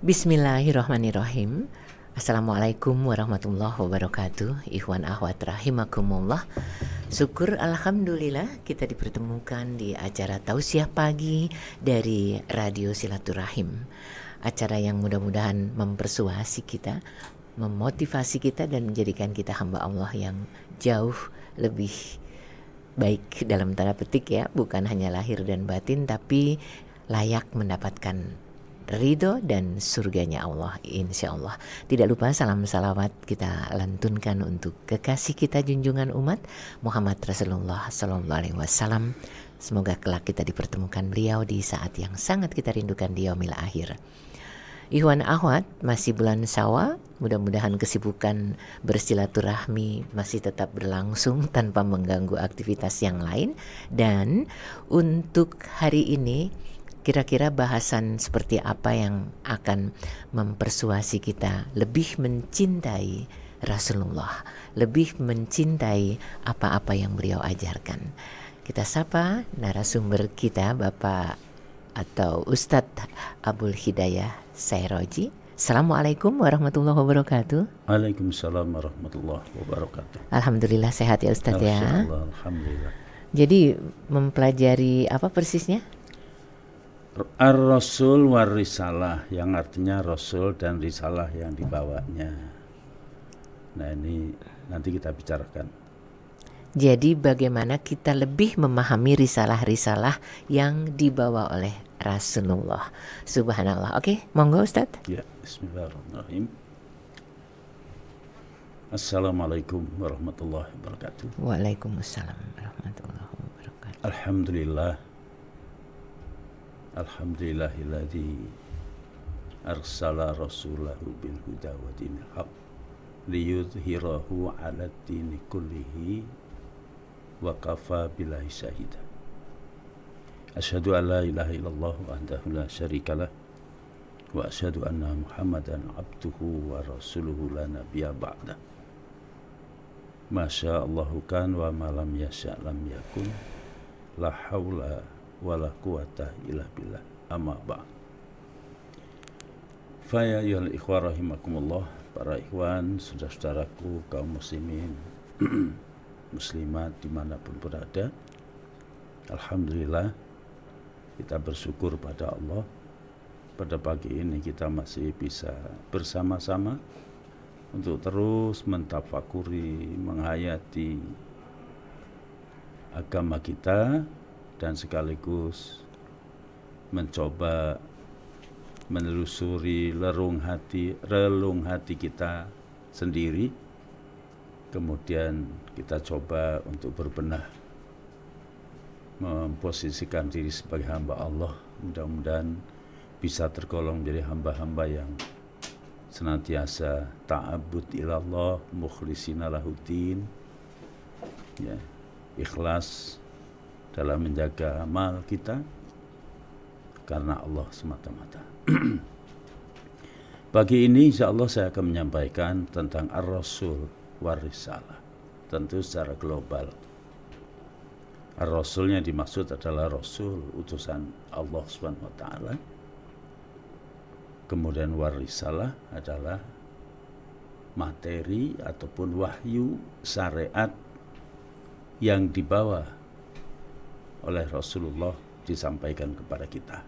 Bismillahirrahmanirrahim. Assalamualaikum warahmatullahi wabarakatuh. Ikhwan akhwat rahimakumullah. Syukur alhamdulillah kita dipertemukan di acara tausiah pagi dari Radio Silaturahim. Acara yang mudah-mudahan mempersuasi kita, memotivasi kita dan menjadikan kita hamba Allah yang jauh lebih baik dalam tanda petik ya, bukan hanya lahir dan batin tapi layak mendapatkan ridho dan surganya Allah, insya Allah. Tidak lupa salam salawat kita lantunkan untuk kekasih kita junjungan umat Muhammad Rasulullah Sallallahu Alaihi Wasallam. Semoga kelak kita dipertemukan beliau di saat yang sangat kita rindukan di yaumil akhir. Ikhwan akhwat, masih bulan Syawal, mudah-mudahan kesibukan bersilaturahmi masih tetap berlangsung tanpa mengganggu aktivitas yang lain. Dan untuk hari ini, kira-kira bahasan seperti apa yang akan mempersuasi kita lebih mencintai Rasulullah, lebih mencintai apa-apa yang beliau ajarkan. Kita sapa narasumber kita, Bapak atau Ustadz Abul Hidayah Sairoji. Assalamualaikum warahmatullahi wabarakatuh. Waalaikumsalam warahmatullahi wabarakatuh. Alhamdulillah sehat ya Ustadz ya. Alhamdulillah. Jadi mempelajari apa persisnya? Ar-Rasul war Risalah, yang artinya Rasul dan Risalah yang dibawanya. Nah ini nanti kita bicarakan. Jadi bagaimana kita lebih memahami risalah-risalah yang dibawa oleh Rasulullah. Subhanallah. Oke, monggo Ustaz. Ya, bismillahirrahmanirrahim. Assalamualaikum warahmatullahi wabarakatuh. Waalaikumsalam warahmatullahi wabarakatuh. Alhamdulillah. Alhamdulillahilladzi arsala rasulahu bil huda wa dinil haq liyudhhirahu 'alad dini kullihi wa kafa billahi syahida. Asyhadu an la ilaha illallah wahdahu la syarikalah wa asyhadu anna Muhammadan abduhu wa rasuluhu la nabiyya ba'da. Masya Allahu kan wa ma lam yasha' lam yakun, la haula wala quwata illa billah, amma ba'd. Fa ya ayyuhal ikhwah rahimakumullah, para ikhwan, saudara-saudaraku kaum muslimin muslimat dimanapun berada, alhamdulillah kita bersyukur pada Allah. Pada pagi ini kita masih bisa bersama-sama untuk terus mentafakuri, menghayati agama kita dan sekaligus mencoba menelusuri relung hati kita sendiri. Kemudian kita coba untuk berbenah, memposisikan diri sebagai hamba Allah. Mudah-mudahan bisa tergolong menjadi hamba-hamba yang senantiasa ta'abbud ilallah mukhlishina lahuddin, ya, ikhlas dalam menjaga amal kita karena Allah semata-mata. Pagi ini insya Allah saya akan menyampaikan tentang Ar-Rasul war Risalah, tentu secara global. Ar-Rasul yang dimaksud adalah Rasul, utusan Allah SWT. Kemudian war Risalah adalah materi ataupun wahyu syariat yang dibawa oleh Rasulullah disampaikan kepada kita.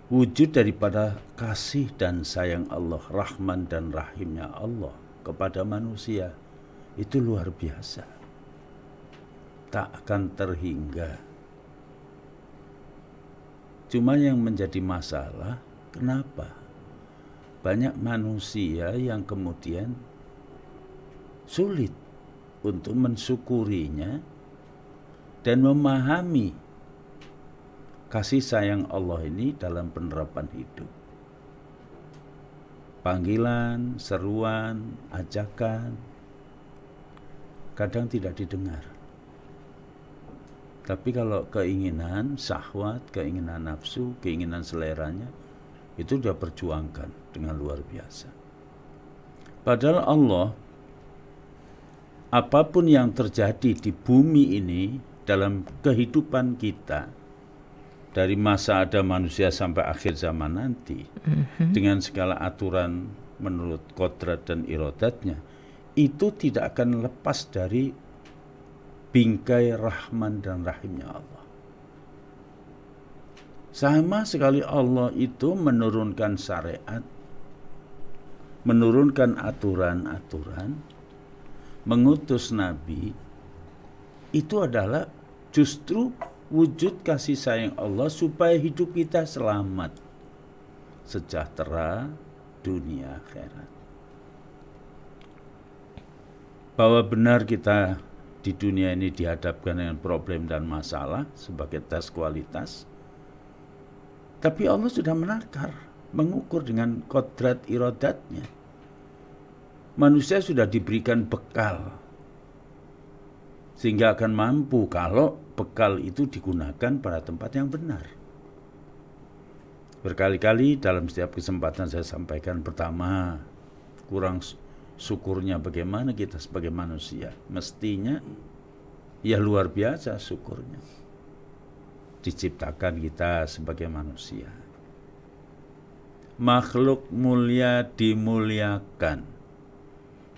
Wujud daripada kasih dan sayang Allah, rahman dan rahimnya Allah kepada manusia itu luar biasa, tak akan terhingga. Cuma yang menjadi masalah, kenapa banyak manusia yang kemudian sulit untuk mensyukurinya dan memahami kasih sayang Allah ini dalam penerapan hidup. Panggilan, seruan, ajakan kadang tidak didengar. Tapi kalau keinginan, syahwat, keinginan nafsu, keinginan seleranya, itu dia perjuangkan dengan luar biasa. Padahal Allah, apapun yang terjadi di bumi ini dalam kehidupan kita, dari masa ada manusia sampai akhir zaman nanti, dengan segala aturan menurut kodrat dan irodatnya, itu tidak akan lepas dari bingkai Rahman dan Rahimnya Allah. Sama sekali Allah itu menurunkan syariat, menurunkan aturan-aturan, mengutus Nabi, itu adalah justru wujud kasih sayang Allah supaya hidup kita selamat, sejahtera dunia akhirat. Bahwa benar kita di dunia ini dihadapkan dengan problem dan masalah sebagai tes kualitas, tapi Allah sudah menakar, mengukur dengan kodrat irodatnya. Manusia sudah diberikan bekal, sehingga akan mampu kalau bekal itu digunakan pada tempat yang benar. Berkali-kali dalam setiap kesempatan saya sampaikan, pertama, kurang syukurnya bagaimana kita sebagai manusia. Mestinya ya luar biasa syukurnya. Diciptakan kita sebagai manusia. Makhluk mulia dimuliakan.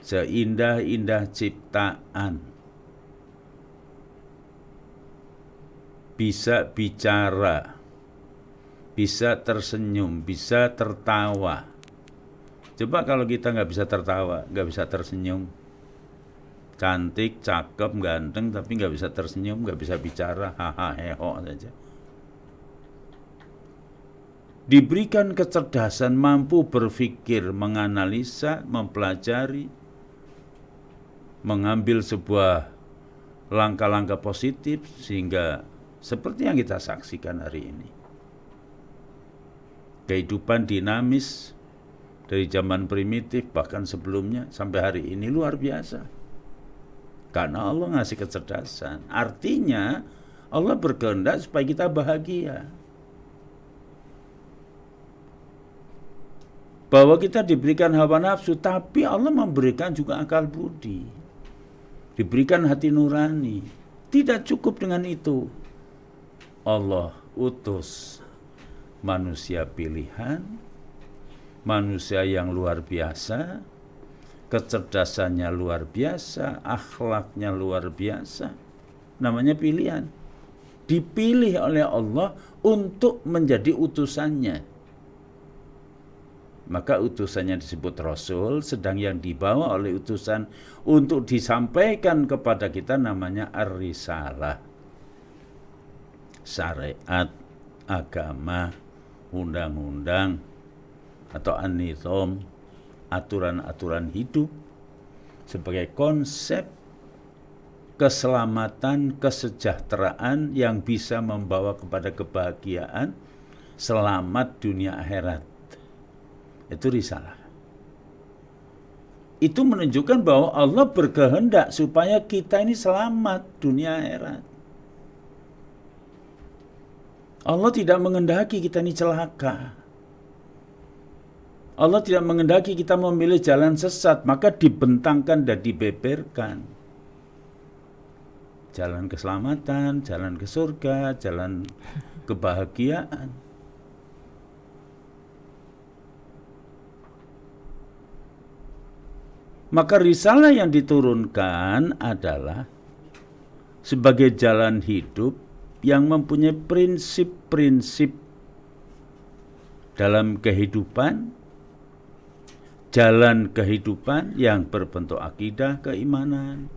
Seindah-indah ciptaan. Bisa bicara, bisa tersenyum, bisa tertawa. Coba kalau kita nggak bisa tertawa, nggak bisa tersenyum, cantik, cakep, ganteng, tapi nggak bisa tersenyum, nggak bisa bicara, haha, heho saja. Diberikan kecerdasan, mampu berpikir, menganalisa, mempelajari, mengambil sebuah langkah-langkah positif, sehingga seperti yang kita saksikan hari ini. Kehidupan dinamis dari zaman primitif bahkan sebelumnya sampai hari ini luar biasa. Karena Allah ngasih kecerdasan. Artinya Allah berkehendak supaya kita bahagia. Bahwa kita diberikan hawa nafsu, tapi Allah memberikan juga akal budi. Diberikan hati nurani. Tidak cukup dengan itu. Allah utus manusia pilihan, manusia yang luar biasa, kecerdasannya luar biasa, akhlaknya luar biasa. Namanya pilihan. Dipilih oleh Allah untuk menjadi utusannya. Maka utusannya disebut Rasul, sedang yang dibawa oleh utusan untuk disampaikan kepada kita namanya Ar-Risalah. Syariat, agama, undang-undang, atau an-nizam, aturan-aturan hidup sebagai konsep keselamatan, kesejahteraan yang bisa membawa kepada kebahagiaan, selamat dunia akhirat. Itu risalah. Itu menunjukkan bahwa Allah berkehendak supaya kita ini selamat dunia akhirat. Allah tidak menghendaki kita ini celaka. Allah tidak menghendaki kita memilih jalan sesat, maka dibentangkan dan dibeberkan. Jalan keselamatan, jalan ke surga, jalan kebahagiaan. Maka risalah yang diturunkan adalah sebagai jalan hidup yang mempunyai prinsip-prinsip dalam kehidupan, jalan kehidupan yang berbentuk akidah, keimanan.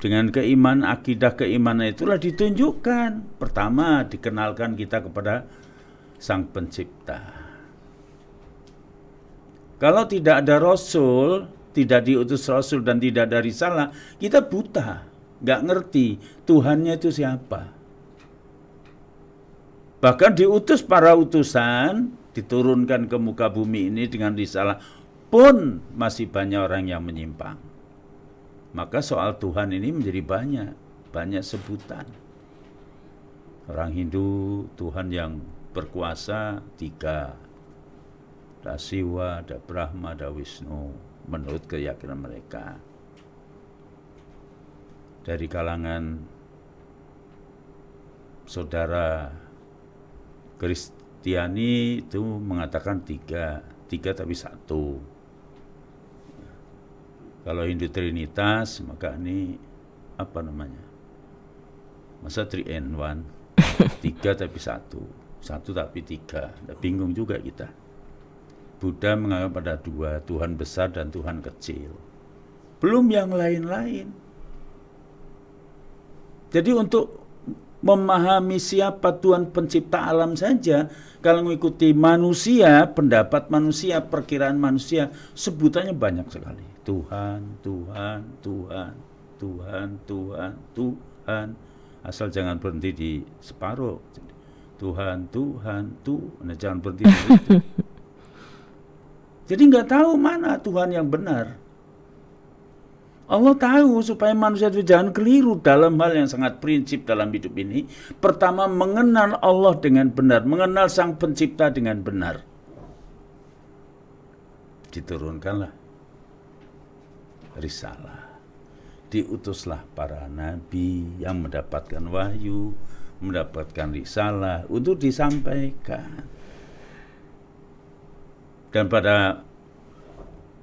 Dengan keimanan, akidah, keimanan itulah ditunjukkan. Pertama, dikenalkan kita kepada Sang Pencipta. Kalau tidak ada Rasul, tidak diutus Rasul dan tidak ada risalah, kita buta, nggak ngerti Tuhannya itu siapa. Bahkan diutus para utusan, diturunkan ke muka bumi ini dengan risalah, pun masih banyak orang yang menyimpang. Maka soal Tuhan ini menjadi banyak sebutan. Orang Hindu, Tuhan yang berkuasa 3. Ada Siwa, ada Brahma, ada Wisnu, menurut keyakinan mereka. Dari kalangan saudara Kristiani itu mengatakan tiga tapi satu. Kalau Hindu Trinitas maka ini apa namanya? Masa 3 in 1? 3 tapi satu tapi 3. Bingung juga kita. Buddha menganggap ada 2, Tuhan besar dan Tuhan kecil. Belum yang lain-lain. Jadi untuk memahami siapa Tuhan pencipta alam saja, kalau mengikuti manusia, pendapat manusia, perkiraan manusia, sebutannya banyak sekali. Tuhan, Tuhan, Tuhan, Tuhan, Tuhan, Tuhan. Asal jangan berhenti di separuh. Tuhan, Tuhan, Tuhan. Jangan berhenti di situ. Jadi nggak tahu mana Tuhan yang benar. Allah tahu supaya manusia itu jangan keliru dalam hal yang sangat prinsip dalam hidup ini. Pertama, mengenal Allah dengan benar, mengenal Sang Pencipta dengan benar. Diturunkanlah risalah. Diutuslah para nabi yang mendapatkan wahyu, mendapatkan risalah untuk disampaikan. Dan pada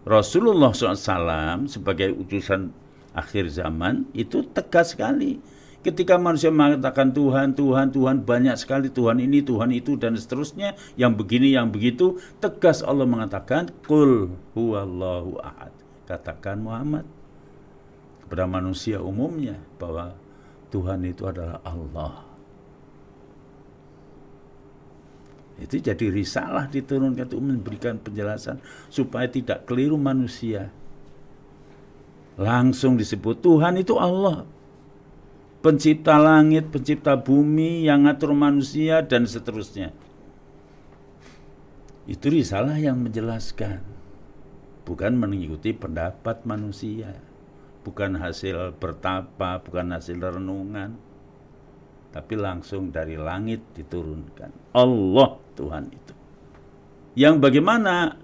Rasulullah SAW sebagai utusan akhir zaman itu tegas sekali. Ketika manusia mengatakan Tuhan, Tuhan, Tuhan, banyak sekali Tuhan ini, Tuhan itu, dan seterusnya, yang begini, yang begitu, tegas Allah mengatakan, Qul huwallahu ahad. Katakan Muhammad kepada manusia umumnya bahwa Tuhan itu adalah Allah. Itu jadi risalah diturunkan untuk memberikan penjelasan supaya tidak keliru manusia. Langsung disebut Tuhan itu Allah. Pencipta langit, pencipta bumi, yang ngatur manusia dan seterusnya. Itu risalah yang menjelaskan. Bukan mengikuti pendapat manusia. Bukan hasil bertapa, bukan hasil renungan. Tapi langsung dari langit diturunkan. Allah Tuhan itu. Yang bagaimana?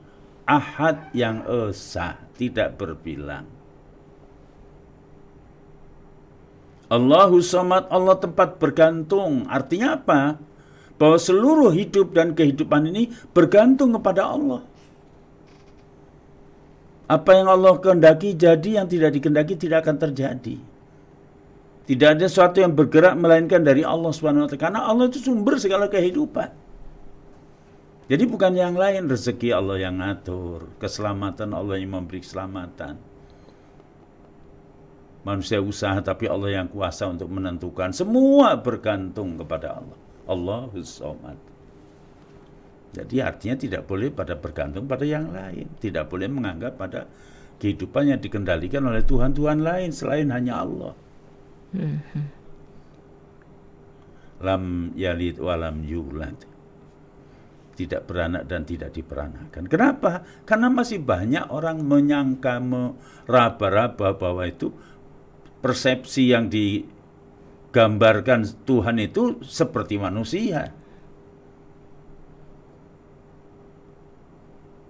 Ahad yang esa, tidak berbilang. Allahu Samad, Allah tempat bergantung. Artinya apa? Bahwa seluruh hidup dan kehidupan ini bergantung kepada Allah. Apa yang Allah kehendaki jadi, yang tidak dikehendaki tidak akan terjadi. Tidak ada sesuatu yang bergerak melainkan dari Allah SWT. Karena Allah itu sumber segala kehidupan. Jadi bukan yang lain. Rezeki Allah yang ngatur. Keselamatan Allah yang memberi keselamatan. Manusia usaha tapi Allah yang kuasa untuk menentukan. Semua bergantung kepada Allah. Allahus Samad. Jadi artinya tidak boleh pada bergantung pada yang lain. Tidak boleh menganggap pada kehidupan yang dikendalikan oleh Tuhan-Tuhan lain selain hanya Allah. Lam yalid walam yulad. Tidak beranak dan tidak diperanakan. Kenapa? Karena masih banyak orang menyangka, meraba-raba bahwa itu persepsi yang digambarkan Tuhan itu seperti manusia.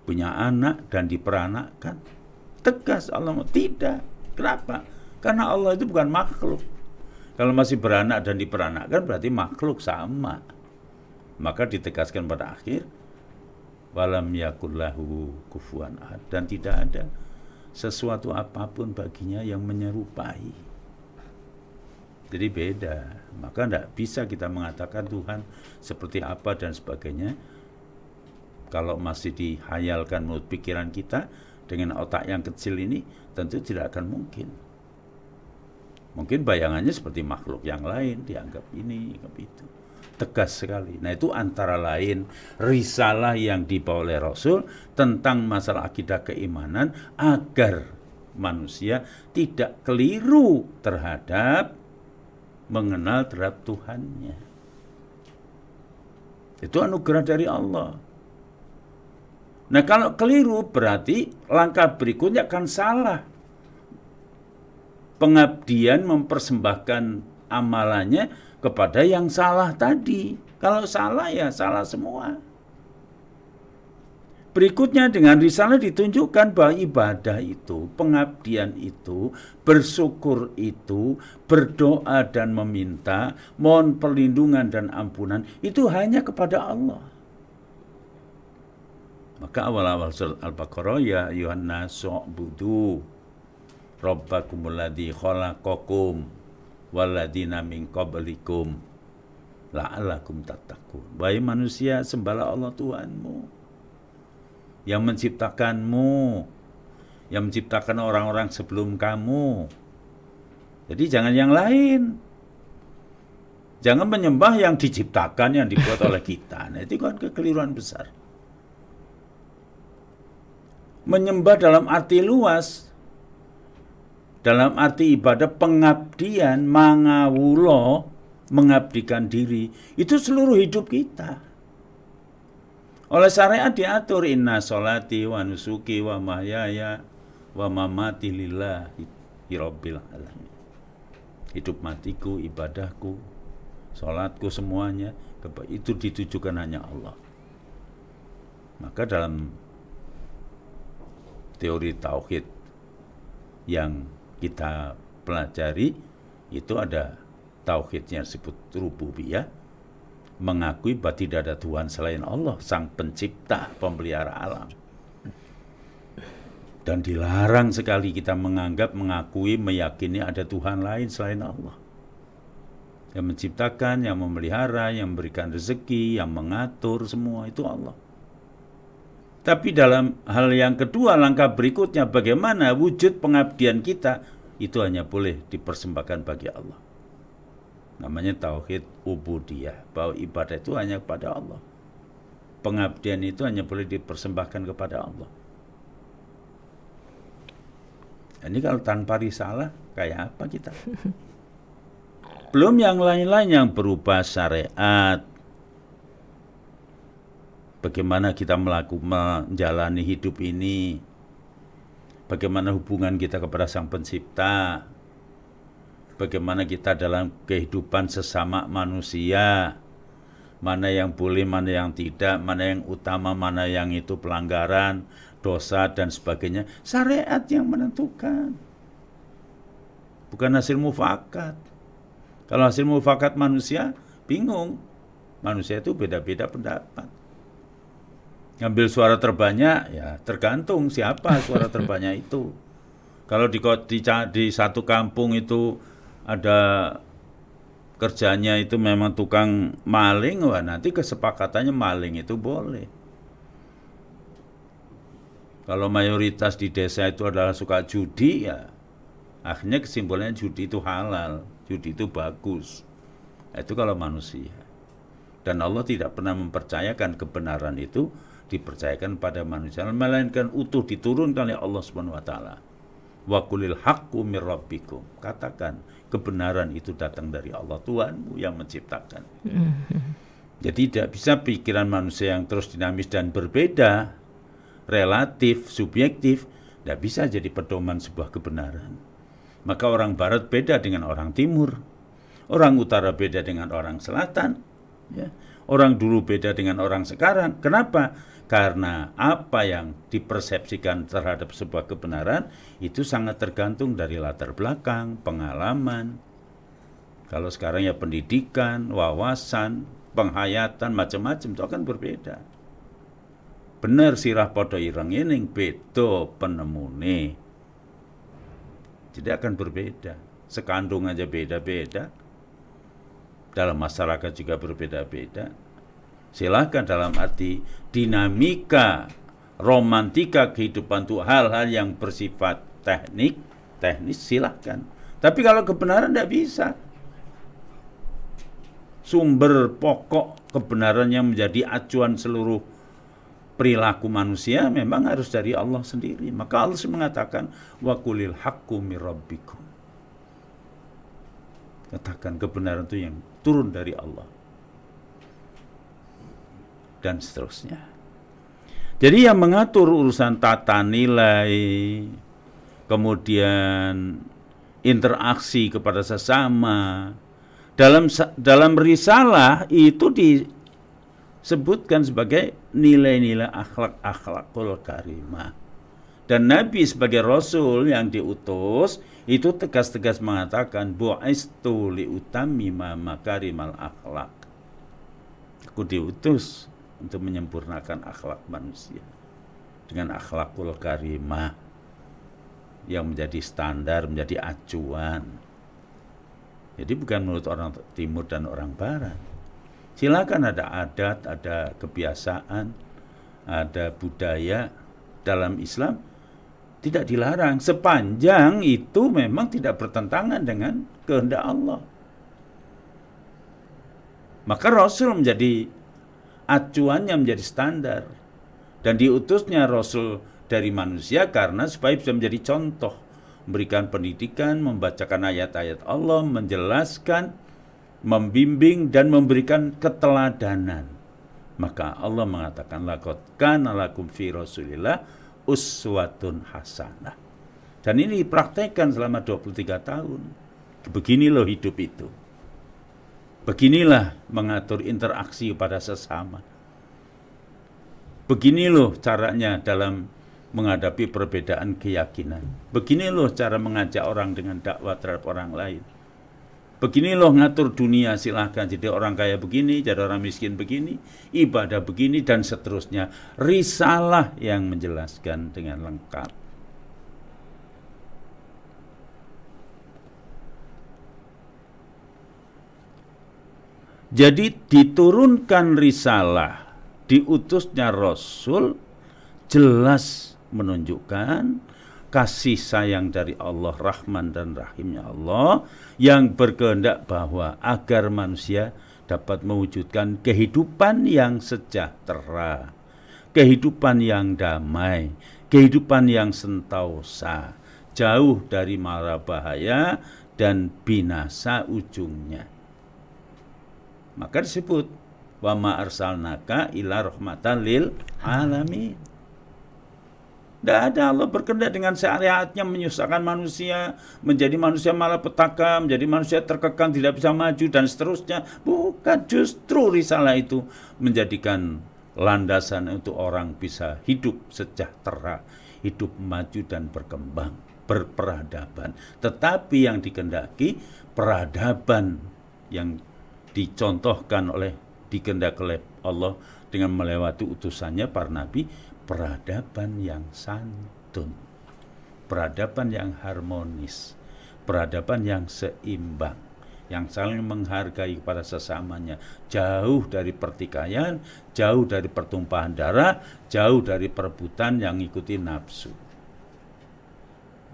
Punya anak dan diperanakkan. Tegas Allah tidak. Kenapa? Karena Allah itu bukan makhluk. Kalau masih beranak dan diperanakkan berarti makhluk sama. Maka ditegaskan pada akhir walam yakullahu kufuwan ahad, dan tidak ada sesuatu apapun baginya yang menyerupai. Jadi beda. Maka tidak bisa kita mengatakan Tuhan seperti apa dan sebagainya. Kalau masih dihayalkan menurut pikiran kita dengan otak yang kecil ini, tentu tidak akan mungkin. Mungkin bayangannya seperti makhluk yang lain, dianggap ini, dianggap itu. Tegas sekali. Nah itu antara lain risalah yang dibawa oleh Rasul tentang masalah akidah keimanan agar manusia tidak keliru terhadap mengenal terhadap Tuhannya. Itu anugerah dari Allah. Nah kalau keliru berarti langkah berikutnya akan salah. Pengabdian mempersembahkan amalannya kepada yang salah tadi. Kalau salah ya salah semua. Berikutnya dengan risalah ditunjukkan bahwa ibadah itu, pengabdian itu, bersyukur itu, berdoa dan meminta, mohon perlindungan dan ampunan, itu hanya kepada Allah. Maka awal-awal surat Al-Baqarah, ya ayyuhan nasu u'budu rabbakumul ladzi khalaqakum walladzina min qablikum la'allakum tattaqun. Wahai manusia, sembahlah Allah Tuhanmu yang menciptakanmu, yang menciptakan orang-orang sebelum kamu. Jadi jangan yang lain. Jangan menyembah yang diciptakan, yang dibuat oleh kita. Nah, itu kan kekeliruan besar. Menyembah dalam arti luas, dalam arti ibadah pengabdian, mangawulo, mengabdikan diri, itu seluruh hidup kita. Oleh syariat diatur, inna sholati wa nusuki wa mahyaya wa mamati lillahi rabbil alamin. Hidup matiku, ibadahku, sholatku, semuanya itu ditujukan hanya Allah. Maka dalam teori tauhid yang kita pelajari itu ada tauhidnya disebut rububiyah, mengakui bahwa tidak ada Tuhan selain Allah, sang pencipta, pemelihara alam. Dan dilarang sekali kita menganggap, mengakui, meyakini ada Tuhan lain selain Allah. Yang menciptakan, yang memelihara, yang memberikan rezeki, yang mengatur, semua itu Allah. Tapi dalam hal yang kedua, langkah berikutnya, bagaimana wujud pengabdian kita, itu hanya boleh dipersembahkan bagi Allah. Namanya tauhid ubudiyah, bahwa ibadah itu hanya kepada Allah. Pengabdian itu hanya boleh dipersembahkan kepada Allah. Ini kalau tanpa risalah, kayak apa kita? Belum yang lain-lain yang berubah syariat. Bagaimana kita menjalani hidup ini? Bagaimana hubungan kita kepada Sang Pencipta? Bagaimana kita dalam kehidupan sesama manusia, mana yang boleh, mana yang tidak, mana yang utama, mana yang itu pelanggaran, dosa, dan sebagainya. Syariat yang menentukan, bukan hasil mufakat. Kalau hasil mufakat manusia, bingung. Manusia itu beda-beda pendapat. Ngambil suara terbanyak, ya tergantung siapa suara terbanyak itu. Kalau di satu kampung itu ada kerjanya itu memang tukang maling, wah nanti kesepakatannya maling itu boleh. Kalau mayoritas di desa itu adalah suka judi, ya akhirnya kesimpulannya judi itu halal, judi itu bagus. Itu kalau manusia. Dan Allah tidak pernah mempercayakan kebenaran itu dipercayakan pada manusia, melainkan utuh diturunkan oleh Allah Subhanahu wa taala. Wa qulil haqqu mir rabbikum. Katakan kebenaran itu datang dari Allah Tuhanmu yang menciptakan. Jadi tidak bisa pikiran manusia yang terus dinamis dan berbeda, relatif, subjektif, tidak bisa jadi pedoman sebuah kebenaran. Maka orang barat beda dengan orang timur, orang utara beda dengan orang selatan, ya. Orang dulu beda dengan orang sekarang. Kenapa? Karena apa yang dipersepsikan terhadap sebuah kebenaran itu sangat tergantung dari latar belakang, pengalaman. Kalau sekarang ya pendidikan, wawasan, penghayatan, macam-macam itu akan berbeda. Bener sirah podo ireng ining beda penemune. Jadi akan berbeda. Sekandung aja beda-beda. Dalam masyarakat juga berbeda-beda. Silakan dalam arti dinamika, romantika kehidupan itu hal-hal yang bersifat teknis silakan. Tapi kalau kebenaran tidak bisa. Sumber pokok kebenaran yang menjadi acuan seluruh perilaku manusia memang harus dari Allah sendiri. Maka Allah mengatakan wa qulil haqqu mir rabbikum. Katakan kebenaran itu yang turun dari Allah. Dan seterusnya. Jadi yang mengatur urusan tata nilai, kemudian interaksi kepada sesama, dalam risalah itu sebutkan sebagai nilai-nilai akhlakul karimah. Dan Nabi sebagai Rasul yang diutus itu tegas-tegas mengatakan bu'istu liutammima makarimal akhlak. Aku diutus untuk menyempurnakan akhlak manusia dengan akhlakul karimah yang menjadi standar, menjadi acuan. Jadi bukan menurut orang timur dan orang barat. Silakan ada adat, ada kebiasaan, ada budaya dalam Islam, tidak dilarang sepanjang itu memang tidak bertentangan dengan kehendak Allah. Maka Rasul menjadi acuannya, menjadi standar. Dan diutusnya Rasul dari manusia karena supaya bisa menjadi contoh, memberikan pendidikan, membacakan ayat-ayat Allah, menjelaskan, membimbing dan memberikan keteladanan. Maka Allah mengatakan laqad kana lakum fi Rasulillah uswatun hasanah. Dan ini dipraktekkan selama 23 tahun. Begini loh hidup itu. Beginilah mengatur interaksi pada sesama. Begini loh caranya dalam menghadapi perbedaan keyakinan. Begini loh cara mengajak orang dengan dakwah terhadap orang lain. Begini loh ngatur dunia, silahkan jadi orang kaya begini, jadi orang miskin begini, ibadah begini, dan seterusnya. Risalah yang menjelaskan dengan lengkap. Jadi diturunkan risalah, diutusnya Rasul, jelas menunjukkan kasih sayang dari Allah, Rahman dan Rahimnya Allah, yang berkehendak bahwa agar manusia dapat mewujudkan kehidupan yang sejahtera, kehidupan yang damai, kehidupan yang sentosa, jauh dari mara bahaya dan binasa ujungnya. Maka disebut wa ma arsalnaka ila rahmatan lil alamin. Tidak ada Allah berkehendak dengan syariatnya menyusahkan manusia, menjadi manusia malapetaka, menjadi manusia terkekang, tidak bisa maju dan seterusnya. Bukan, justru risalah itu menjadikan landasan untuk orang bisa hidup sejahtera, hidup maju dan berkembang, berperadaban. Tetapi yang dikehendaki peradaban yang dicontohkan dikehendaki oleh Allah dengan melewati utusannya para nabi, peradaban yang santun, peradaban yang harmonis, peradaban yang seimbang, yang saling menghargai kepada sesamanya, jauh dari pertikaian, jauh dari pertumpahan darah, jauh dari perebutan yang ikuti nafsu.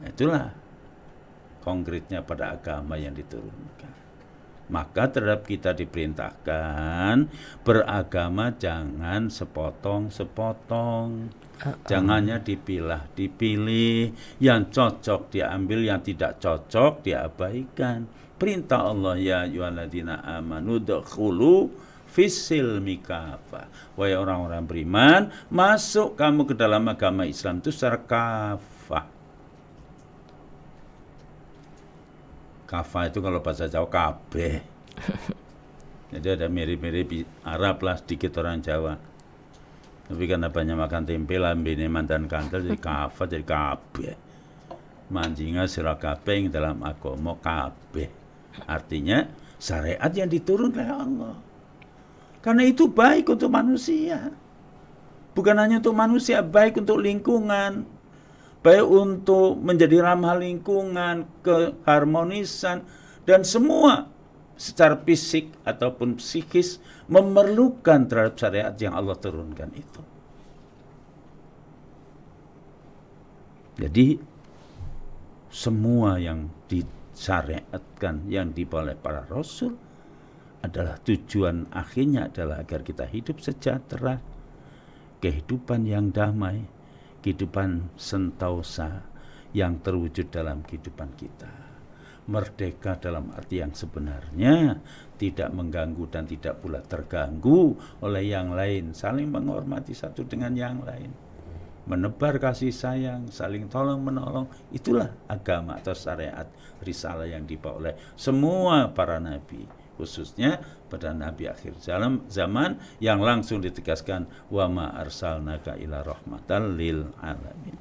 Itulah konkretnya pada agama yang diturunkan. Maka terhadap kita diperintahkan beragama jangan sepotong-sepotong. Jangannya dipilah-dipilih. Yang cocok diambil, yang tidak cocok diabaikan. Perintah Allah, ya ayyuhalladzina amanu dkhulu fis-silmi kafah. Wahai orang-orang beriman, masuk kamu ke dalam agama Islam itu secara kafah. Kafah itu kalau bahasa Jawa kabeh. Jadi ada mirip-mirip Arab lah sedikit orang Jawa. Tapi karena banyak makan tempe lambene mantan kantel jadi kafah, jadi kabeh. Manjinga sira kabeh dalam agama kabeh. Artinya syariat yang diturunkan oleh Allah. Karena itu baik untuk manusia. Bukan hanya untuk manusia, baik untuk lingkungan. Baik untuk menjadi ramah lingkungan, keharmonisan, dan semua secara fisik ataupun psikis memerlukan terhadap syariat yang Allah turunkan itu. Jadi semua yang disyariatkan, yang dibawa oleh para rasul adalah tujuan akhirnya adalah agar kita hidup sejahtera, kehidupan yang damai, kehidupan sentosa yang terwujud dalam kehidupan kita. Merdeka dalam arti yang sebenarnya, tidak mengganggu dan tidak pula terganggu oleh yang lain, saling menghormati satu dengan yang lain, menebar kasih sayang, saling tolong menolong. Itulah agama atau syariat risalah yang dibawa oleh semua para nabi, khususnya pada Nabi akhir zaman yang langsung ditegaskan wa ma arsalnaka ila rahmatan lil alamin.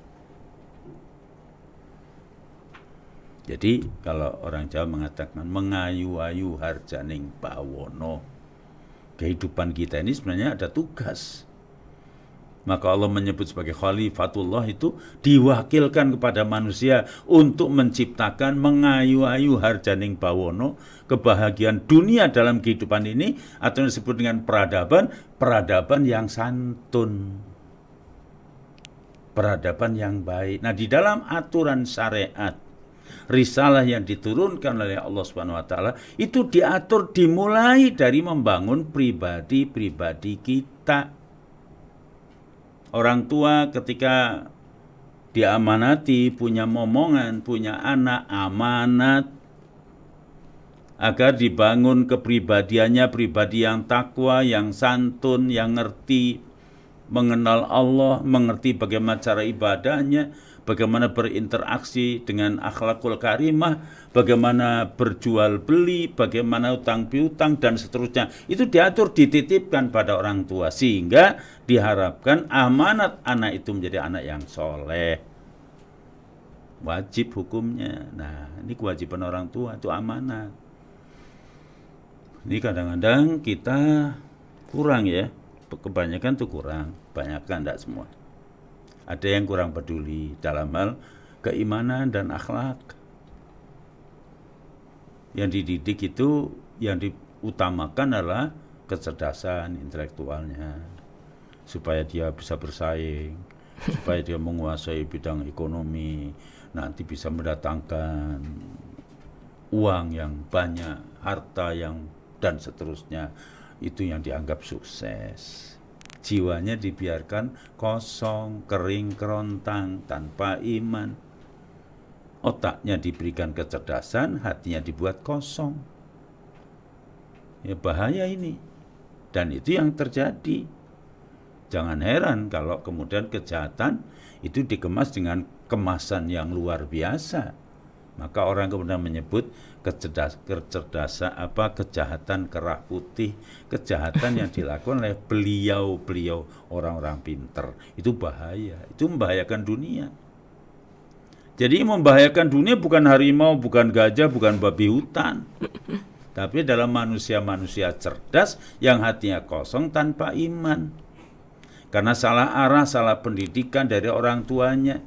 Jadi kalau orang Jawa mengatakan mengayu-ayu harjaning bawono, kehidupan kita ini sebenarnya ada tugas. Maka Allah menyebut sebagai khalifatullah itu diwakilkan kepada manusia untuk menciptakan mengayu-ayu harjaning bawono, kebahagiaan dunia dalam kehidupan ini, atau yang disebut dengan peradaban yang santun, peradaban yang baik. Nah, di dalam aturan syariat, risalah yang diturunkan oleh Allah Subhanahu wa taala itu diatur dimulai dari membangun pribadi-pribadi kita. Orang tua ketika diamanati, punya momongan, punya anak, amanat agar dibangun kepribadiannya, pribadi yang takwa, yang santun, yang ngerti mengenal Allah, mengerti bagaimana cara ibadahnya, bagaimana berinteraksi dengan akhlakul karimah, bagaimana berjual beli, bagaimana utang piutang, dan seterusnya. Itu diatur, dititipkan pada orang tua, sehingga diharapkan amanat anak itu menjadi anak yang soleh. Wajib hukumnya. Nah, ini kewajiban orang tua, itu amanat. Ini kadang-kadang kita kurang ya, kebanyakan tuh kurang, kebanyakan tidak semua. Ada yang kurang peduli dalam hal keimanan dan akhlak. Yang dididik itu, yang diutamakan adalah kecerdasan intelektualnya, supaya dia bisa bersaing, supaya dia menguasai bidang ekonomi, nanti bisa mendatangkan uang yang banyak, harta yang dan seterusnya. Itu yang dianggap sukses. Jiwanya dibiarkan kosong, kering kerontang, tanpa iman. Otaknya diberikan kecerdasan, hatinya dibuat kosong. Ya, bahaya ini. Dan itu yang terjadi. Jangan heran kalau kemudian kejahatan itu dikemas dengan kemasan yang luar biasa. Maka orang kemudian menyebut kejahatan kerah putih, kejahatan yang dilakukan oleh beliau-beliau orang-orang pinter. Itu bahaya, itu membahayakan dunia. Jadi membahayakan dunia bukan harimau, bukan gajah, bukan babi hutan, tapi dalam manusia-manusia cerdas yang hatinya kosong tanpa iman. Karena salah arah, salah pendidikan dari orang tuanya.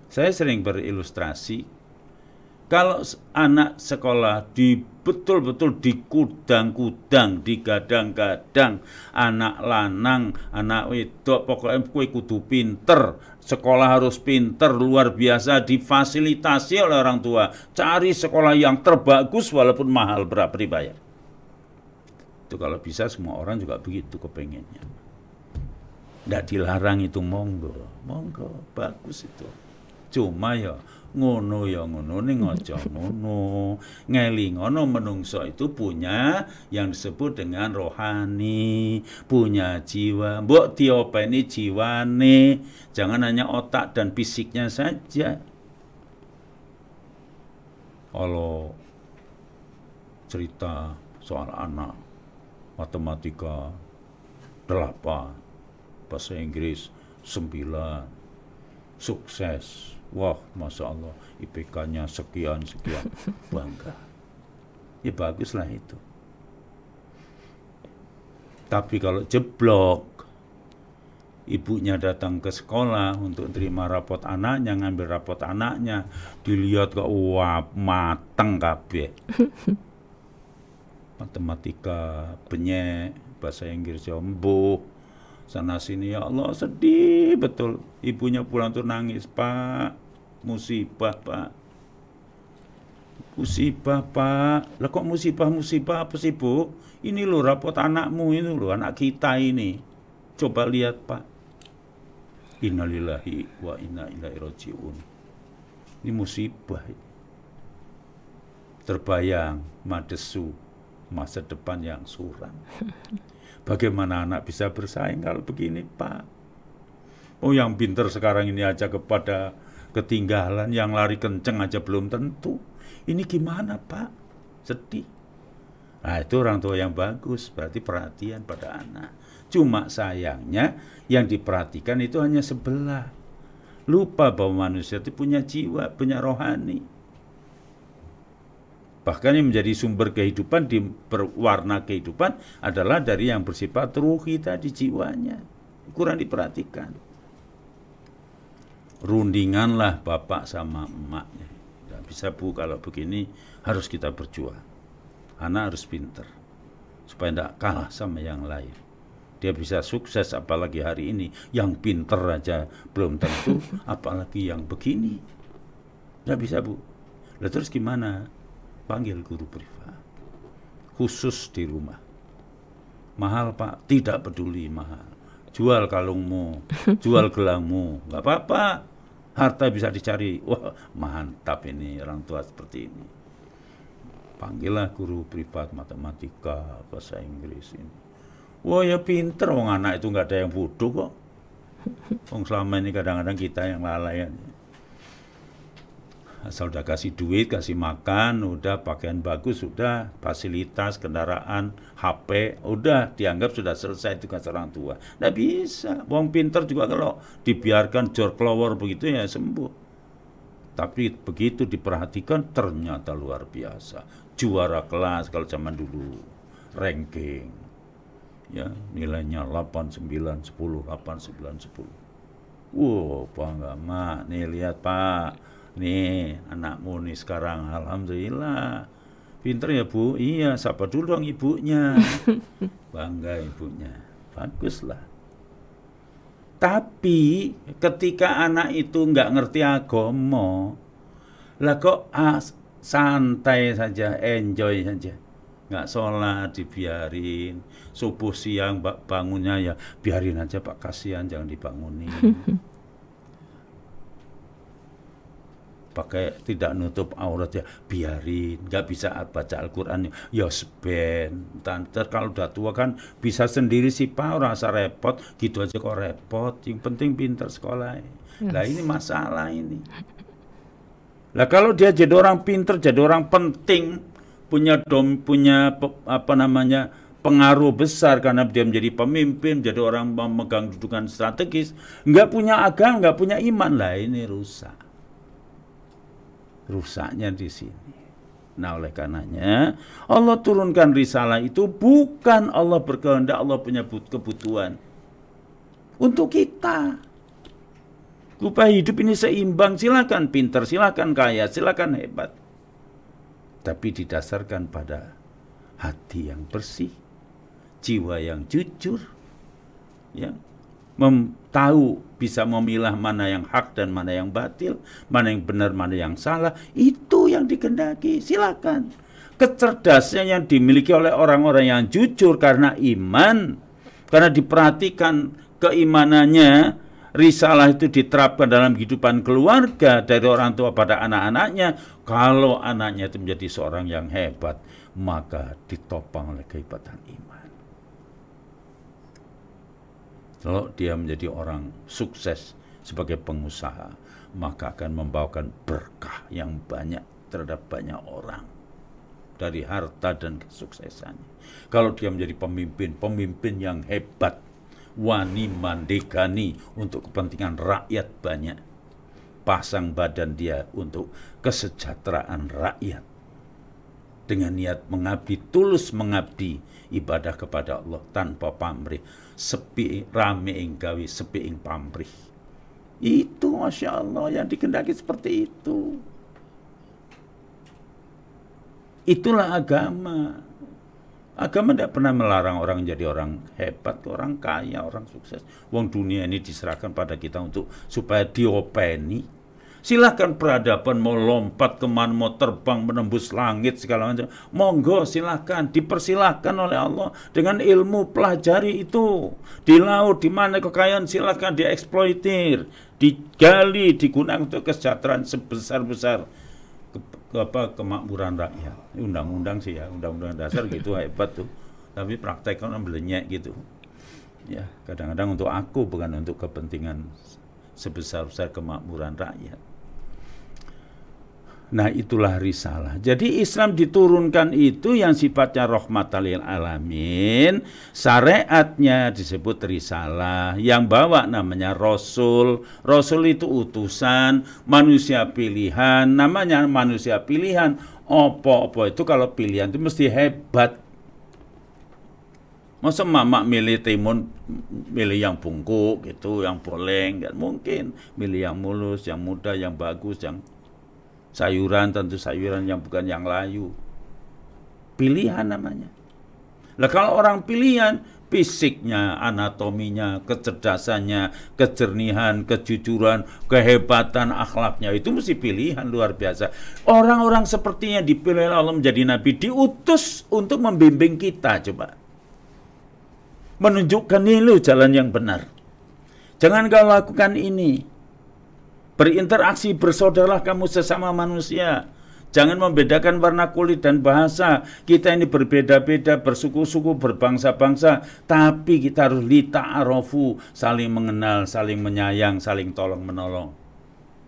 Saya sering berilustrasi, kalau anak sekolah betul-betul dikudang-kudang, digadang-gadang, anak lanang, anak wedok, pokoknya kowe kudu pinter, sekolah harus pinter, luar biasa, difasilitasi oleh orang tua, cari sekolah yang terbagus walaupun mahal, berapa dibayar. Itu kalau bisa semua orang juga begitu kepengennya. Tidak dilarang itu, monggo, bagus itu. Cuma ya ngono ning aja ngono. Ngelingono menungso itu punya yang disebut dengan rohani, punya jiwa. Mbok diopeni jiwane, jangan hanya otak dan fisiknya saja. Kalau cerita soal anak, matematika 8, bahasa Inggris 9, sukses. Wah, Masya Allah, IPK-nya sekian, bangga. Ya baguslah itu. Tapi kalau jeblok, ibunya datang ke sekolah untuk terima rapot anaknya, ngambil rapot anaknya, dilihat kok, wah, mateng kabeh. Matematika benyek, bahasa Inggris embuh, sana sini, ya Allah, sedih betul. Ibunya pulang tuh nangis, Pak, musibah Pak, musibah Pak. Lah kok musibah apa sih Bu? Ini loh rapot anakmu, ini loh anak kita ini. Coba lihat Pak. Innalillahi wa inna ilaihi raji'un. Ini musibah. Terbayang madesu masa depan yang suram. Bagaimana anak bisa bersaing kalau begini Pak? Oh, yang pinter sekarang ini aja kepada ketinggalan, yang lari kenceng aja belum tentu. Ini gimana Pak? sedih. Nah, itu orang tua yang bagus, berarti perhatian pada anak. Cuma sayangnya yang diperhatikan itu hanya sebelah. Lupa bahwa manusia itu punya jiwa, punya rohani. Bahkan yang menjadi sumber kehidupan, di berwarna kehidupan adalah dari yang bersifat ruhi tadi, jiwanya. Kurang diperhatikan. Rundinganlah bapak sama emaknya. Tidak bisa Bu, kalau begini harus kita berjuang. Anak harus pinter supaya tidak kalah sama yang lain. Dia bisa sukses, apalagi hari ini yang pinter aja belum tentu, apalagi yang begini. Tidak bisa Bu. Lah terus gimana? Panggil guru privat khusus di rumah. Mahal Pak? Tidak peduli mahal. Jual kalungmu, jual gelangmu, nggak apa-apa. Harta bisa dicari. Wah, mantap ini orang tua seperti ini. Panggillah guru privat matematika, bahasa Inggris ini. Wah ya pinter, wong anak itu nggak ada yang bodoh kok. Wong selama ini kadang-kadang kita yang lalai. Asal udah kasih duit, kasih makan, udah pakaian bagus, udah fasilitas, kendaraan, HP, udah dianggap sudah selesai tugas orang tua. Nggak bisa. Wong pinter juga kalau dibiarkan jor kelowor begitu ya sembuh. Tapi begitu diperhatikan ternyata luar biasa. Juara kelas kalau zaman dulu, ranking. Ya, nilainya 8, 9, 10, 8, 9, 10. Wow, bangga Mak. Nih lihat Pak. Nih anakmu nih sekarang, alhamdulillah. Pinter ya Bu? Iya, sapa dulu dong ibunya. Bangga ibunya. Baguslah. Tapi ketika anak itu nggak ngerti agama, lah kok santai saja, enjoy saja. Nggak sholat, dibiarin. Subuh siang bangunnya ya biarin aja Pak, kasihan, jangan dibangunin. Pakai tidak nutup aurat ya biarin, nggak bisa baca Al-Quran ya seben. Tante kalau udah tua kan bisa sendiri sih Pak, rasa repot gitu aja kok repot. Yang penting pintar sekolah. Nah ini masalah ini. Lah kalau dia jadi orang pintar, jadi orang penting, punya pengaruh besar karena dia menjadi pemimpin, jadi orang memegang dudukan strategis, nggak punya agama, nggak punya iman, lah ini rusak. Rusaknya di sini. Nah oleh karenanya Allah turunkan risalah itu bukan Allah berkehendak, Allah punya kebutuhan untuk kita supaya hidup ini seimbang. Silakan pintar, silakan kaya, silakan hebat, tapi didasarkan pada hati yang bersih, jiwa yang jujur, ya, tahu bisa memilah mana yang hak dan mana yang batil, mana yang benar, mana yang salah. Itu yang dikehendaki. Silakan. Kecerdasan yang dimiliki oleh orang-orang yang jujur karena iman, karena diperhatikan keimanannya, risalah itu diterapkan dalam kehidupan keluarga dari orang tua pada anak-anaknya. Kalau anaknya itu menjadi seorang yang hebat, maka ditopang oleh kehebatan iman. Kalau dia menjadi orang sukses sebagai pengusaha, maka akan membawakan berkah yang banyak terhadap banyak orang dari harta dan kesuksesannya. Kalau dia menjadi pemimpin yang hebat, wani mandekani untuk kepentingan rakyat banyak, pasang badan dia untuk kesejahteraan rakyat dengan niat mengabdi, tulus mengabdi, ibadah kepada Allah tanpa pamrih, sepi rame ing gawe, sepi ing pamrih. Itu Masya Allah yang dikehendaki seperti itu. Itulah agama. Agama tidak pernah melarang orang jadi orang hebat, orang kaya, orang sukses. Wong dunia ini diserahkan pada kita untuk supaya diopeni. Silahkan peradaban mau lompat kemana, mau terbang menembus langit segala macam. Monggo silahkan, dipersilahkan oleh Allah dengan ilmu, pelajari itu. Di laut, di mana kekayaan silahkan dieksploitir, digali, digunakan untuk kesejahteraan sebesar-besar kemakmuran rakyat. Undang-undang sih ya, undang-undang dasar gitu hebat tuh. Tapi prakteknya melenyek gitu. Ya, kadang-kadang untuk aku bukan untuk kepentingan sebesar-besar kemakmuran rakyat. Nah, itulah risalah. Jadi Islam diturunkan itu yang sifatnya rahmatan lil alamin, syariatnya disebut risalah, yang bawa namanya rasul. Rasul itu utusan, manusia pilihan, namanya manusia pilihan. Apa-apa itu kalau pilihan itu mesti hebat. Masa mamak milih timun, milih yang bungkuk gitu, yang boleng, nggak mungkin. Milih yang mulus, yang muda, yang bagus, yang sayuran, tentu sayuran yang bukan yang layu. Pilihan namanya. Lah kalau orang pilihan, fisiknya, anatominya, kecerdasannya, kejernihan, kejujuran, kehebatan, akhlaknya, itu mesti pilihan luar biasa. Orang-orang sepertinya dipilih oleh Allah menjadi nabi, diutus untuk membimbing kita, coba. Menunjukkan ini loh jalan yang benar. Jangan kau lakukan ini. Berinteraksi, bersaudaralah kamu sesama manusia. Jangan membedakan warna kulit dan bahasa. Kita ini berbeda-beda, bersuku-suku, berbangsa-bangsa. Tapi kita harus lita'arofu, saling mengenal, saling menyayang, saling tolong-menolong.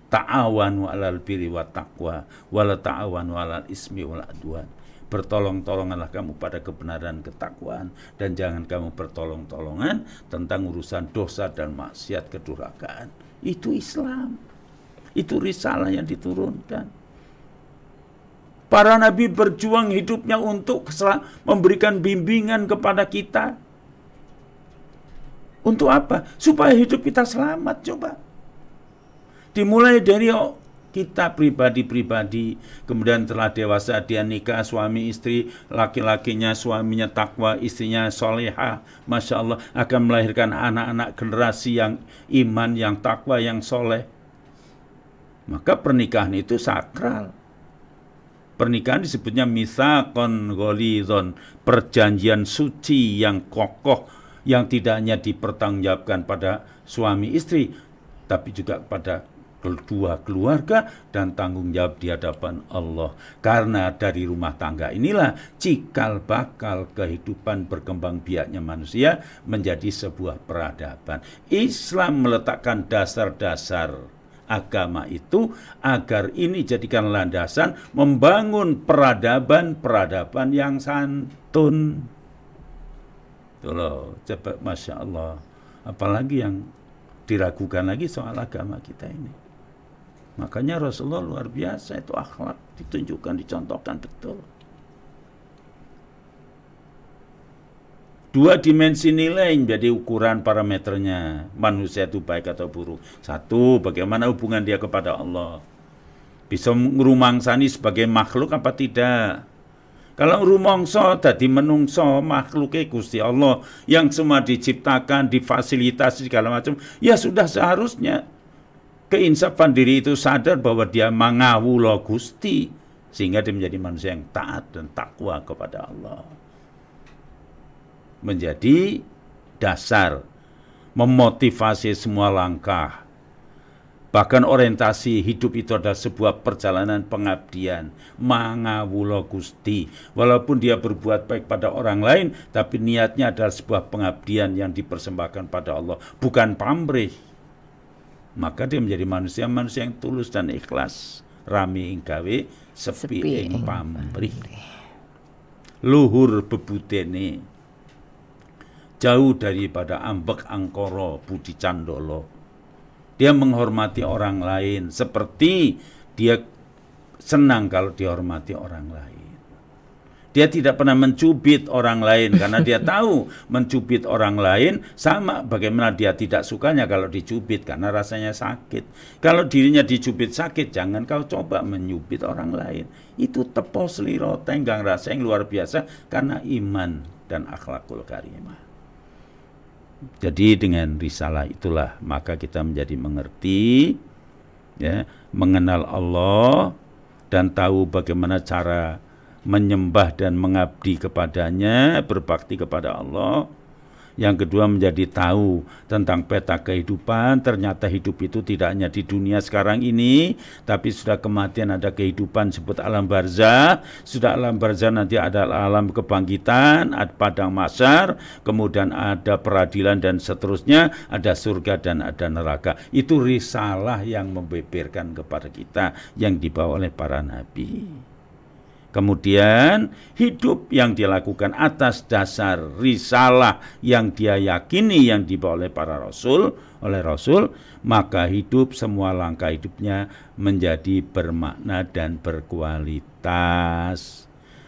Ta'awanu alal birri wa taqwa, wala ta'awanu alal ismi wal adwan. Bertolong-tolonganlah kamu pada kebenaran, ketakwaan, dan jangan kamu bertolong-tolongan tentang urusan dosa dan maksiat, kedurhakaan. Itu Islam. Itu risalah yang diturunkan. Para nabi berjuang hidupnya untuk memberikan bimbingan kepada kita. Untuk apa? Supaya hidup kita selamat, coba. Dimulai dari kita pribadi-pribadi, kemudian telah dewasa dia nikah, suami istri, laki-lakinya suaminya takwa, istrinya solehah, Masya Allah, akan melahirkan anak-anak generasi yang iman, yang takwa, yang soleh. Maka pernikahan itu sakral. Pernikahan disebutnya mitsaqon ghalidhon, perjanjian suci yang kokoh, yang tidak hanya dipertanggungjawabkan pada suami istri, tapi juga pada kedua keluarga dan tanggung jawab di hadapan Allah. Karena dari rumah tangga inilah cikal bakal kehidupan berkembang biaknya manusia menjadi sebuah peradaban. Islam meletakkan dasar-dasar agama itu agar ini jadikan landasan membangun peradaban-peradaban yang santun. Tuh loh, coba Masya Allah. Apalagi yang diragukan lagi soal agama kita ini. Makanya Rasulullah luar biasa, itu akhlak ditunjukkan, dicontohkan betul. Dua dimensi nilai menjadi ukuran parameternya manusia itu baik atau buruk. Satu, bagaimana hubungan dia kepada Allah. Bisa ngerumangsani sebagai makhluk apa tidak. Kalau rumongso dadi menungso, makhluknya Gusti Allah yang semua diciptakan, difasilitasi segala macam, ya sudah seharusnya keinsafan diri itu sadar bahwa dia mangawula Gusti, sehingga dia menjadi manusia yang taat dan takwa kepada Allah. Menjadi dasar memotivasi semua langkah. Bahkan orientasi hidup itu adalah sebuah perjalanan pengabdian, mangawula Gusti. Walaupun dia berbuat baik pada orang lain, tapi niatnya adalah sebuah pengabdian yang dipersembahkan pada Allah, bukan pamrih. Maka dia menjadi manusia yang tulus dan ikhlas. Rami ing gawe, sepi ing pamrih. Luhur bebudene, jauh daripada ambek angkara budi candolo. Dia menghormati orang lain seperti dia senang kalau dihormati orang lain. Dia tidak pernah mencubit orang lain karena dia tahu mencubit orang lain sama bagaimana dia tidak sukanya kalau dicubit karena rasanya sakit. Kalau dirinya dicubit sakit, jangan kau coba menyubit orang lain. Itu tepo seliro tenggang rasa yang luar biasa karena iman dan akhlakul karimah. Jadi dengan risalah itulah maka kita menjadi mengerti, ya, mengenal Allah dan tahu bagaimana cara menyembah dan mengabdi kepadanya, berbakti kepada Allah. Yang kedua, menjadi tahu tentang peta kehidupan. Ternyata hidup itu tidak hanya di dunia sekarang ini, tapi sudah kematian ada kehidupan disebut alam barzah. Sudah alam barzah nanti ada alam kebangkitan, ada padang mahsyar, kemudian ada peradilan dan seterusnya, ada surga dan ada neraka. Itu risalah yang membeberkan kepada kita yang dibawa oleh para nabi. Kemudian hidup yang dilakukan atas dasar risalah yang dia yakini yang dibawa oleh para rasul, maka hidup semua langkah hidupnya menjadi bermakna dan berkualitas.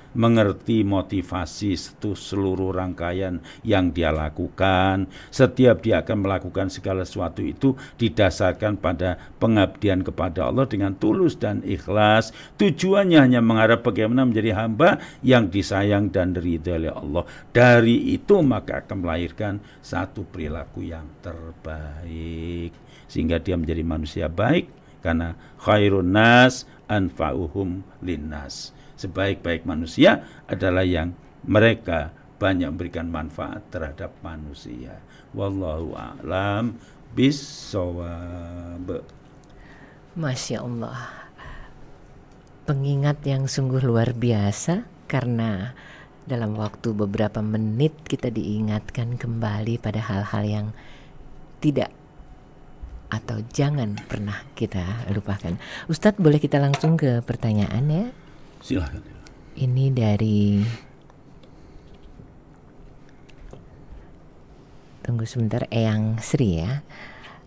Mengerti motivasi seluruh rangkaian yang dia lakukan. Setiap dia akan melakukan segala sesuatu itu didasarkan pada pengabdian kepada Allah dengan tulus dan ikhlas. Tujuannya hanya mengharap bagaimana menjadi hamba yang disayang dan diridhai oleh Allah. Dari itu maka akan melahirkan satu perilaku yang terbaik, sehingga dia menjadi manusia baik, karena khairun nas anfa'uhum linnas. Sebaik-baik manusia adalah yang mereka banyak memberikan manfaat terhadap manusia. Wallahu a'lam bissawab. Masya Allah, pengingat yang sungguh luar biasa, karena dalam waktu beberapa menit kita diingatkan kembali pada hal-hal yang tidak atau jangan pernah kita lupakan. Ustadz, boleh kita langsung ke pertanyaan ya? Silahkan. Ini dari, tunggu sebentar, Eyang Sri ya.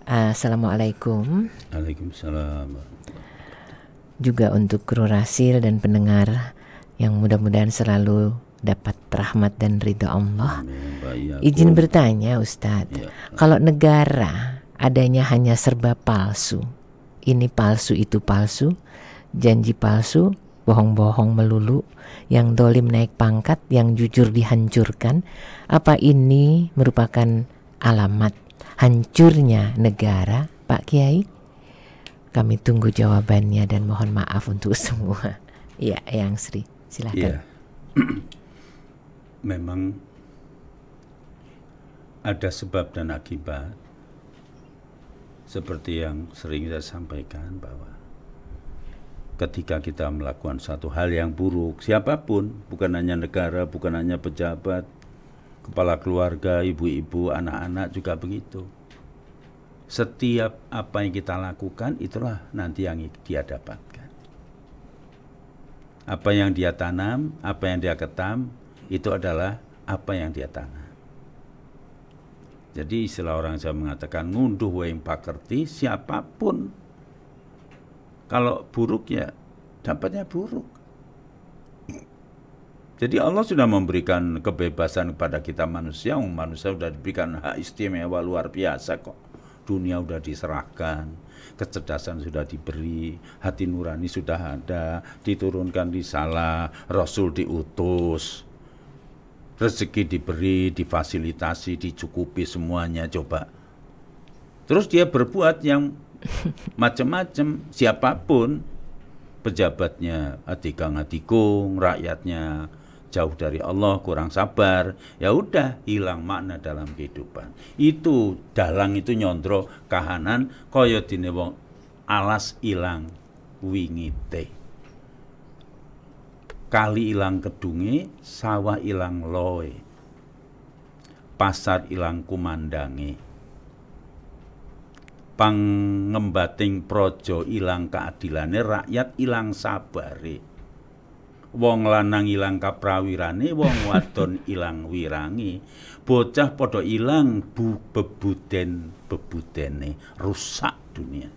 Assalamualaikum. Waalaikumsalam. Juga untuk kru Rasil dan pendengar yang mudah-mudahan selalu dapat rahmat dan ridha Allah. Izin bertanya Ustadz, ya. Kalau negara adanya hanya serba palsu, ini palsu itu palsu, janji palsu, bohong-bohong melulu, yang dolim naik pangkat, yang jujur dihancurkan, apa ini merupakan alamat hancurnya negara, Pak Kiai? Kami tunggu jawabannya dan mohon maaf untuk semua. Iya, Yang Sri, silakan. Ya. Memang ada sebab dan akibat, seperti yang sering saya sampaikan, bahwa ketika kita melakukan satu hal yang buruk, siapapun, bukan hanya negara, bukan hanya pejabat, kepala keluarga, ibu-ibu, anak-anak juga begitu. Setiap apa yang kita lakukan, itulah nanti yang dia dapatkan. Apa yang dia tanam, apa yang dia ketam, itu adalah apa yang dia tanam. Jadi istilah orang Jawa mengatakan, ngunduh wae pakerti, siapapun. Kalau buruk ya dapatnya buruk. Jadi Allah sudah memberikan kebebasan kepada kita manusia. Manusia sudah diberikan hak istimewa luar biasa kok. Dunia sudah diserahkan, kecerdasan sudah diberi, hati nurani sudah ada, diturunkan risalah, Rasul diutus, rezeki diberi, difasilitasi, dicukupi semuanya. Coba. Terus dia berbuat yang macam-macam, siapapun, pejabatnya atikang-atikung, rakyatnya jauh dari Allah, kurang sabar, ya udah hilang makna dalam kehidupan. Itu dalang itu nyondro kahanan kaya dene wong alas ilang wingite. Kali ilang kedunge, sawah ilang loe. Pasar ilang kumandange. Pangembating praja ilang keadilane, rakyat ilang sabare. Wong lanang ilang kaprawirane, wong wadon ilang wirangi. Bocah padha ilang bebuden-bebudene, rusak dunia.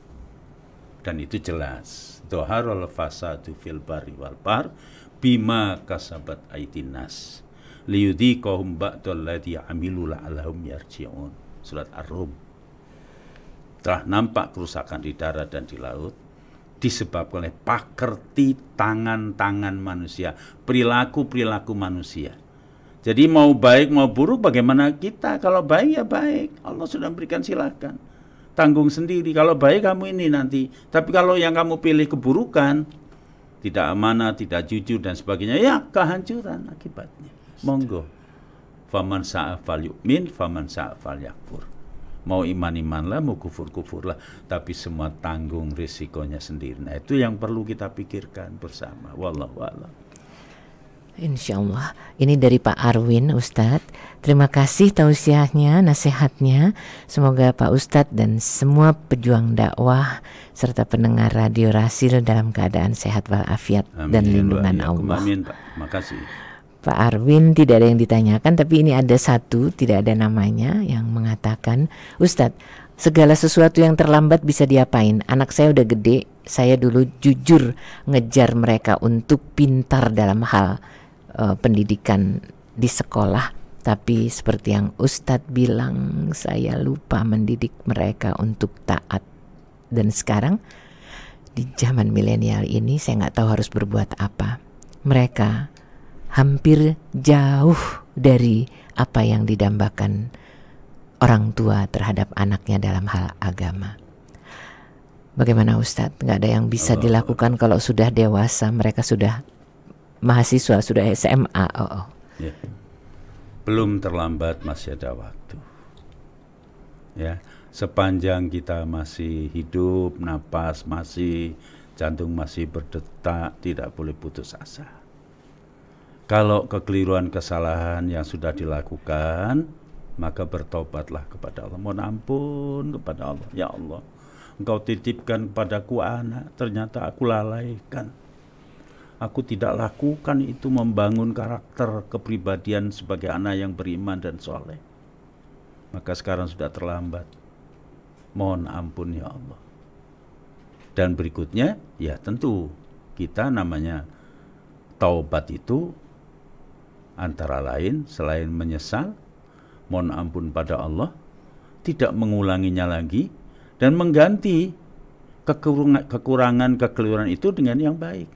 Dan itu jelas. Dhaharul fasadu fil barri wal bahr bima kasabat aydin nas liyudhiqahum ba'dal ladzi amilu la'allahum yarji'un. Surat Ar-Rum. Telah nampak kerusakan di darat dan di laut disebabkan oleh pakerti tangan-tangan manusia, perilaku-perilaku manusia. Jadi mau baik mau buruk bagaimana kita? Kalau baik ya baik, Allah sudah berikan, silakan. Tanggung sendiri, kalau baik kamu ini nanti. Tapi kalau yang kamu pilih keburukan, tidak amanah, tidak jujur dan sebagainya, ya kehancuran akibatnya. Monggo. Faman sa'a falyu'min, faman sa'a falyakfur. Mau iman-imanlah, mau kufur-kufurlah, tapi semua tanggung risikonya sendiri. Nah, itu yang perlu kita pikirkan bersama. Wallahu a'lam. Insya Allah. Ini dari Pak Arwin, Ustadz. Terima kasih tausiahnya, nasihatnya. Semoga Pak Ustadz dan semua pejuang dakwah serta pendengar Radio Rasil dalam keadaan sehat walafiat dan lindungan Allah. Amin, Pak. Makasih. Pak Arwin, tidak ada yang ditanyakan, tapi ini ada satu, tidak ada namanya, yang mengatakan, Ustadz, segala sesuatu yang terlambat bisa diapain? Anak saya udah gede, saya dulu jujur ngejar mereka untuk pintar dalam hal pendidikan di sekolah, tapi seperti yang Ustadz bilang, saya lupa mendidik mereka untuk taat. Dan sekarang di zaman milenial ini saya nggak tahu harus berbuat apa. Mereka hampir jauh dari apa yang didambakan orang tua terhadap anaknya dalam hal agama. Bagaimana Ustadz? Nggak ada yang bisa dilakukan kalau sudah dewasa, mereka sudah mahasiswa, sudah SMA. Ya. Belum terlambat, masih ada waktu. Ya, sepanjang kita masih hidup, napas masih, jantung masih berdetak, tidak boleh putus asa. Kalau kekeliruan, kesalahan yang sudah dilakukan, maka bertobatlah kepada Allah. Mohon ampun kepada Allah. Ya Allah, Engkau titipkan kepadaku anak, ternyata aku lalaikan. Aku tidak lakukan itu, membangun karakter kepribadian sebagai anak yang beriman dan soleh. Maka sekarang sudah terlambat. Mohon ampun ya Allah. Dan berikutnya, ya tentu kita namanya taubat itu antara lain selain menyesal, mohon ampun pada Allah, tidak mengulanginya lagi, dan mengganti kekurangan, kekeliruan itu dengan yang baik.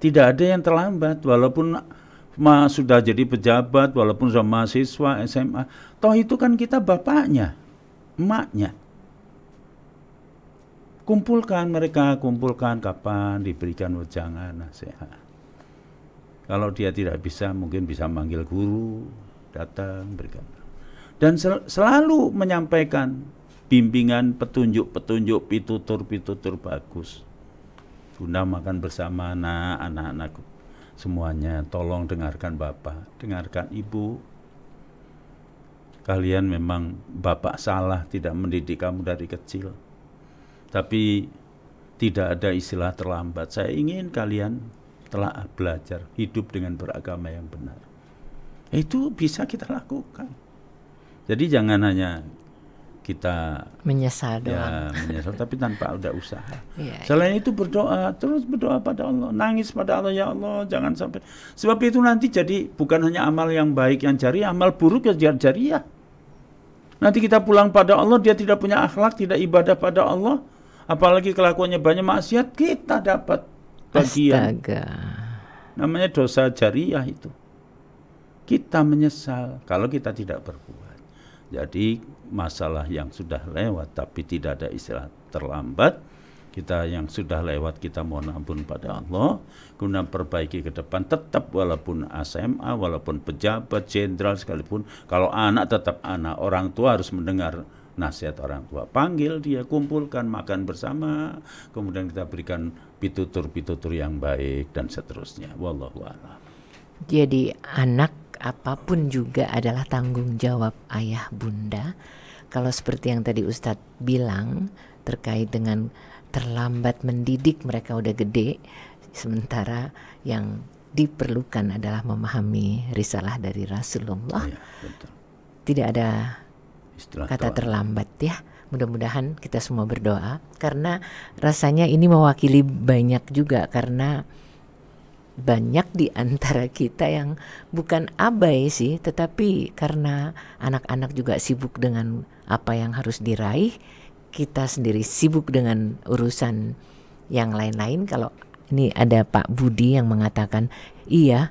Tidak ada yang terlambat, walaupun sudah jadi pejabat, walaupun sudah mahasiswa SMA, toh itu kan kita bapaknya, emaknya. Kumpulkan mereka, kumpulkan kapan diberikan wejangan nasihat. Kalau dia tidak bisa, mungkin bisa manggil guru, datang, berikan. Dan selalu menyampaikan bimbingan, petunjuk-petunjuk, pitutur-pitutur bagus. Bunda makan bersama anak-anakku. Semuanya tolong dengarkan Bapak, dengarkan Ibu. Kalian memang Bapak salah tidak mendidik kamu dari kecil. Tapi tidak ada istilah terlambat. Saya ingin kalian telah belajar hidup dengan beragama yang benar. Itu bisa kita lakukan. Jadi jangan hanya kita menyesal doang. Ya, menyesal tapi tanpa ada usaha. Selain itu berdoa, terus berdoa pada Allah, nangis pada Allah, ya Allah, jangan sampai. Sebab itu nanti jadi bukan hanya amal yang baik yang jariah, amal buruk yang jariah. Nanti kita pulang pada Allah, dia tidak punya akhlak, tidak ibadah pada Allah, apalagi kelakuannya banyak maksiat, kita dapat bagian. Astaga. Namanya dosa jariah itu. Kita menyesal kalau kita tidak berbuat. Jadi masalah yang sudah lewat tapi tidak ada istilah terlambat. Kita yang sudah lewat kita mohon ampun pada Allah, guna perbaiki ke depan. Tetap walaupun SMA, walaupun pejabat, jenderal sekalipun, kalau anak tetap anak, orang tua harus mendengar nasihat orang tua. Panggil dia, kumpulkan, makan bersama, kemudian kita berikan pitutur-pitutur yang baik dan seterusnya. Wallahu a'lam. Jadi anak apapun juga adalah tanggung jawab ayah bunda. Kalau seperti yang tadi Ustadz bilang terkait dengan terlambat mendidik, mereka udah gede, sementara yang diperlukan adalah memahami risalah dari Rasulullah. Ya, betul. Tidak ada istilah kata doa. terlambat ya. Mudah-mudahan kita semua berdoa, karena rasanya ini mewakili banyak juga, karena banyak di antara kita yang bukan abai sih, tetapi karena anak-anak juga sibuk dengan apa yang harus diraih, kita sendiri sibuk dengan urusan yang lain-lain. Kalau ini ada Pak Budi yang mengatakan, iya,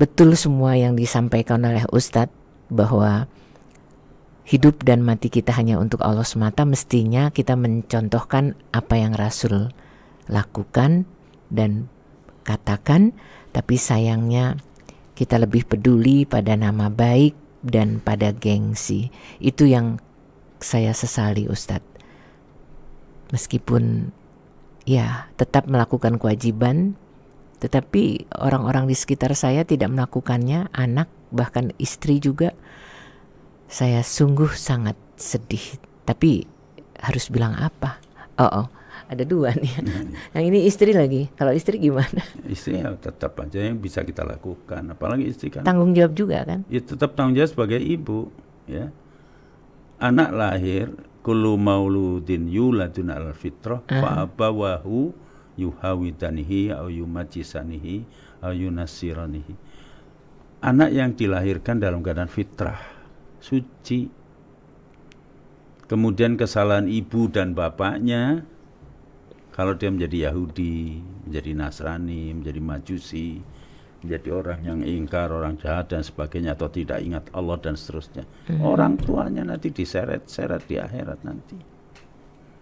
betul semua yang disampaikan oleh Ustadz, bahwa hidup dan mati kita hanya untuk Allah semata. Mestinya kita mencontohkan apa yang Rasul lakukan dan katakan, tapi sayangnya Kita lebih peduli pada nama baik dan pada gengsi. Itu yang saya sesali, Ustadz. Meskipun ya tetap melakukan kewajiban, tetapi orang-orang di sekitar saya tidak melakukannya, anak bahkan istri juga. Saya sungguh sangat sedih. Tapi harus bilang apa? Ada dua nih. Yang ini istri lagi. Kalau istri gimana? Istri ya tetap aja yang bisa kita lakukan. Apalagi istri kan tanggung jawab juga kan? Ya tetap tanggung jawab sebagai ibu. Ya, anak lahir, kullu mauludin yuladun al fitrah, fa abawahu yuhawidanihi au yumajisanihi au yunasiranihi. Anak yang dilahirkan dalam keadaan fitrah, suci. Kemudian kesalahan ibu dan bapaknya, kalau dia menjadi Yahudi, menjadi Nasrani, menjadi Majusi, menjadi orang yang ingkar, orang jahat dan sebagainya, atau tidak ingat Allah dan seterusnya, orang tuanya nanti diseret-seret di akhirat nanti.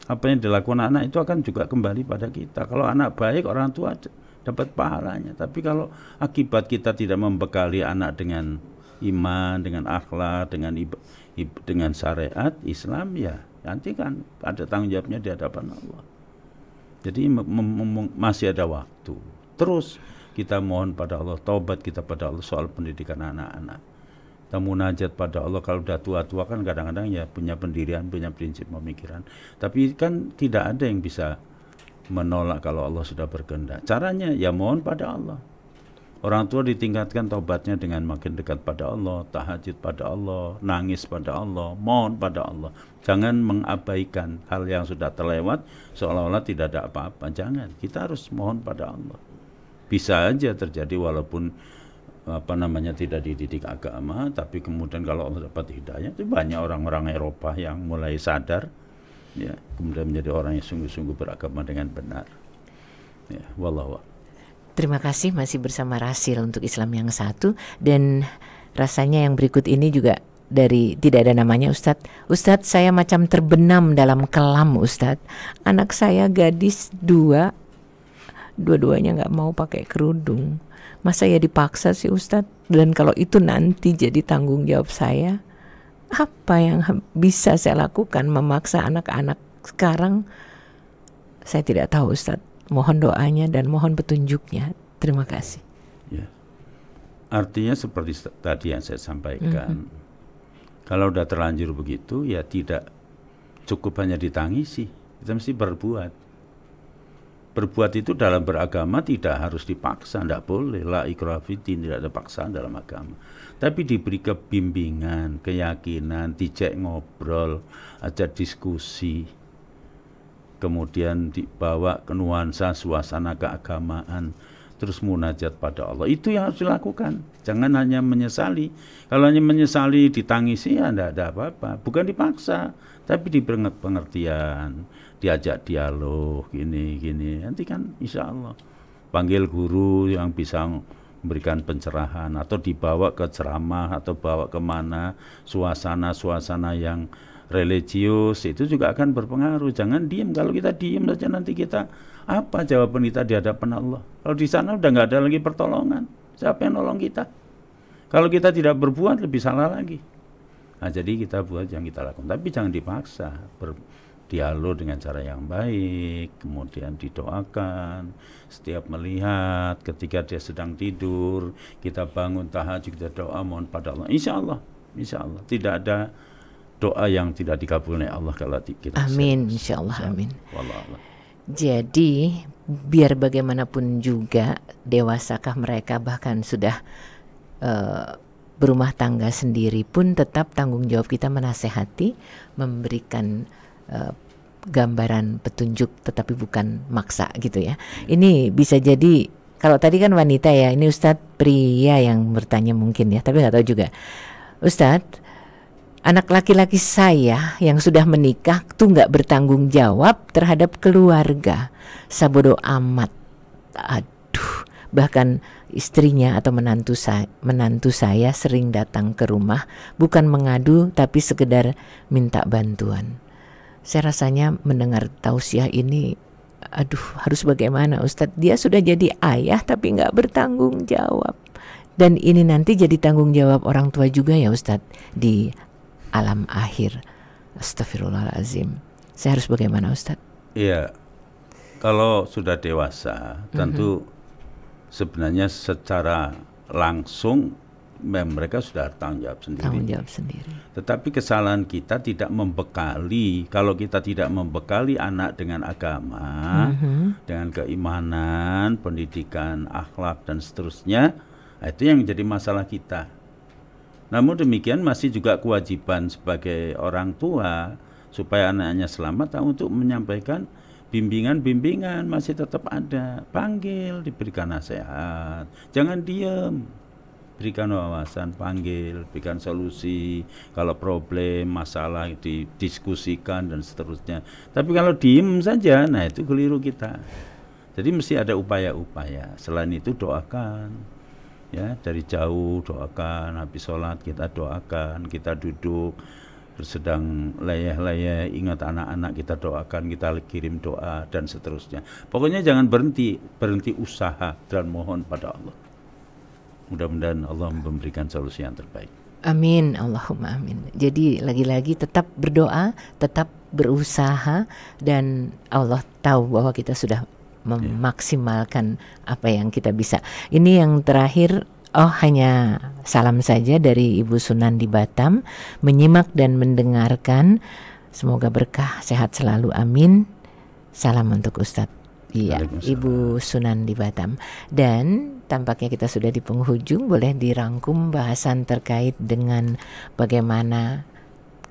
Apa yang dilakukan anak itu akan juga kembali pada kita. Kalau anak baik, orang tua dapat pahalanya. Tapi kalau akibat kita tidak membekali anak dengan iman, dengan akhlak, dengan syariat Islam, ya nanti kan ada tanggung jawabnya di hadapan Allah. Jadi masih ada waktu. Terus kita mohon pada Allah, taubat kita pada Allah soal pendidikan anak-anak. Kita munajat pada Allah. Kalau udah tua-tua kan kadang-kadang ya punya pendirian, punya prinsip pemikiran. Tapi kan tidak ada yang bisa menolak kalau Allah sudah berkehendak. Caranya ya mohon pada Allah. Orang tua ditingkatkan taubatnya dengan makin dekat pada Allah, tahajud pada Allah, nangis pada Allah, mohon pada Allah. Jangan mengabaikan hal yang sudah terlewat seolah-olah tidak ada apa-apa. Jangan, kita harus mohon pada Allah. Bisa aja terjadi walaupun tidak dididik agama, tapi kemudian kalau Allah dapat hidayah, itu banyak orang-orang Eropa yang mulai sadar, ya, kemudian menjadi orang yang sungguh-sungguh beragama dengan benar. Ya, wallahu a'lam. Terima kasih masih bersama Rasil untuk Islam yang satu. Dan rasanya yang berikut ini juga dari tidak ada namanya, Ustadz. Ustadz, saya macam terbenam dalam kelam, Ustadz. Anak saya gadis dua-duanya gak mau pakai kerudung. Masa ya dipaksa sih, Ustadz? Dan kalau itu nanti jadi tanggung jawab saya, apa yang bisa saya lakukan memaksa anak-anak sekarang? Saya tidak tahu, Ustadz. Mohon doanya dan mohon petunjuknya. Terima kasih. Ya. Artinya seperti tadi yang saya sampaikan, kalau udah terlanjur begitu, ya tidak cukup hanya ditangisi, kita mesti berbuat. Berbuat itu dalam beragama tidak harus dipaksa, tidak boleh. La ikraha fiddin, tidak ada paksaan dalam agama. Tapi diberi kebimbingan, keyakinan, dijak ngobrol, ajak diskusi. Kemudian dibawa ke nuansa suasana keagamaan, terus munajat pada Allah. Itu yang harus dilakukan. Jangan hanya menyesali. Kalau hanya menyesali, ditangisi, ya tidak ada apa-apa. Bukan dipaksa, tapi diberi pengertian, diajak dialog, gini. Nanti kan insya Allah panggil guru yang bisa memberikan pencerahan, atau dibawa ke ceramah, atau bawa kemana suasana-suasana yang religius, itu juga akan berpengaruh. Jangan diem. Kalau kita diem saja nanti kita apa jawaban kita di hadapan Allah? Kalau di sana udah nggak ada lagi pertolongan, siapa yang nolong kita? Kalau kita tidak berbuat lebih salah lagi. Nah, jadi kita buat yang kita lakukan, tapi jangan dipaksa. Berdialog dengan cara yang baik, kemudian didoakan. Setiap melihat, ketika dia sedang tidur, kita bangun tahajud, kita doa mohon pada Allah. Insya Allah tidak ada doa yang tidak dikabul oleh Allah kalau kita. Amin, insya Allah, amin. Wallah. Jadi biar bagaimanapun juga, dewasakah mereka bahkan sudah berumah tangga sendiri pun, tetap tanggung jawab kita menasehati, memberikan gambaran petunjuk, tetapi bukan maksa gitu ya. Ini bisa jadi, kalau tadi kan wanita ya, ini Ustadz pria yang bertanya mungkin ya, tapi nggak tahu juga. Ustadz, anak laki-laki saya yang sudah menikah tuh nggak bertanggung jawab terhadap keluarga. Sabodo amat. Aduh, bahkan istrinya atau menantu saya sering datang ke rumah, bukan mengadu tapi sekedar minta bantuan. Saya rasanya mendengar tausiah ini, aduh, harus bagaimana Ustadz? Dia sudah jadi ayah tapi nggak bertanggung jawab. Dan ini nanti jadi tanggung jawab orang tua juga ya Ustadz di alam akhir. Astagfirullahaladzim. Saya harus bagaimana Ustadz? Iya, kalau sudah dewasa tentu sebenarnya secara langsung mereka sudah tanggung jawab sendiri. Tanggung jawab sendiri. Tetapi kesalahan kita tidak membekali. Kalau kita tidak membekali anak dengan agama, dengan keimanan, pendidikan, akhlak dan seterusnya, itu yang menjadi masalah kita. Namun demikian masih juga kewajiban sebagai orang tua supaya anaknya selamat untuk menyampaikan bimbingan-bimbingan masih tetap ada. Panggil, diberikan nasihat, jangan diam. Berikan wawasan, panggil, berikan solusi. Kalau problem, masalah didiskusikan dan seterusnya. Tapi kalau diem saja, nah itu keliru kita. Jadi mesti ada upaya-upaya. Selain itu doakan, ya dari jauh doakan. Habis sholat kita doakan, kita duduk sedang leyeh-leyeh, ingat anak-anak kita doakan, kita kirim doa dan seterusnya. Pokoknya jangan berhenti usaha dan mohon pada Allah. Mudah-mudahan Allah memberikan solusi yang terbaik. Amin, Allahumma amin. Jadi lagi-lagi tetap berdoa, tetap berusaha, dan Allah tahu bahwa kita sudah memaksimalkan apa yang kita bisa. Ini yang terakhir, hanya salam saja dari Ibu Sunan di Batam, menyimak dan mendengarkan. Semoga berkah, sehat selalu, amin. Salam untuk Ustadz. Iya, Ibu Sunan di Batam. Dan tampaknya kita sudah di penghujung. Boleh dirangkum bahasan terkait dengan bagaimana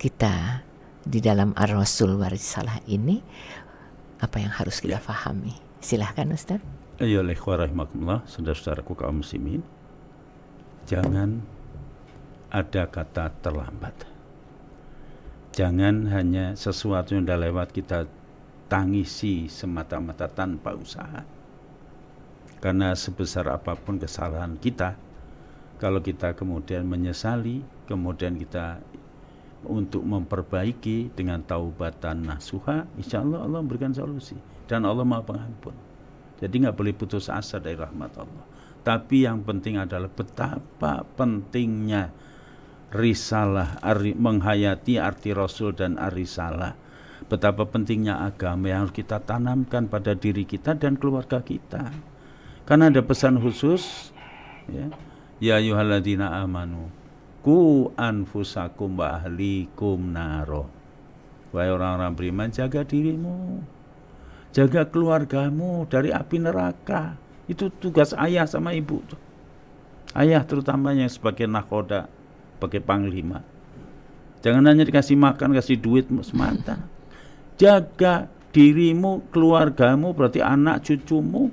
kita di dalam Ar-Rasul Warisalah ini, apa yang harus kita fahami. Silahkan Ustaz. Ya rahimahkumullah, saudara-saudaraku kaum muslimin, jangan ada kata terlambat. Jangan hanya sesuatu yang sudah lewat kita tangisi semata-mata tanpa usaha. Karena sebesar apapun kesalahan kita, kalau kita kemudian menyesali, kemudian kita untuk memperbaiki dengan taubatan nasuha, insya Allah Allah memberikan solusi. Dan Allah Maha Pengampun. Jadi nggak boleh putus asa dari rahmat Allah. Tapi yang penting adalah betapa pentingnya risalah, menghayati arti Rasul dan ar-risalah. Betapa pentingnya agama yang harus kita tanamkan pada diri kita dan keluarga kita. Karena ada pesan khusus, ya ayyuhalladzina amanu qu anfusakum wa ahlikum naro. Wahai orang-orang beriman, jaga dirimu, jaga keluargamu dari api neraka. Itu tugas ayah sama ibu tuh. Ayah terutamanya sebagai nakhoda, sebagai panglima. Jangan hanya dikasih makan, kasih duit semata. Jaga dirimu, keluargamu, berarti anak cucumu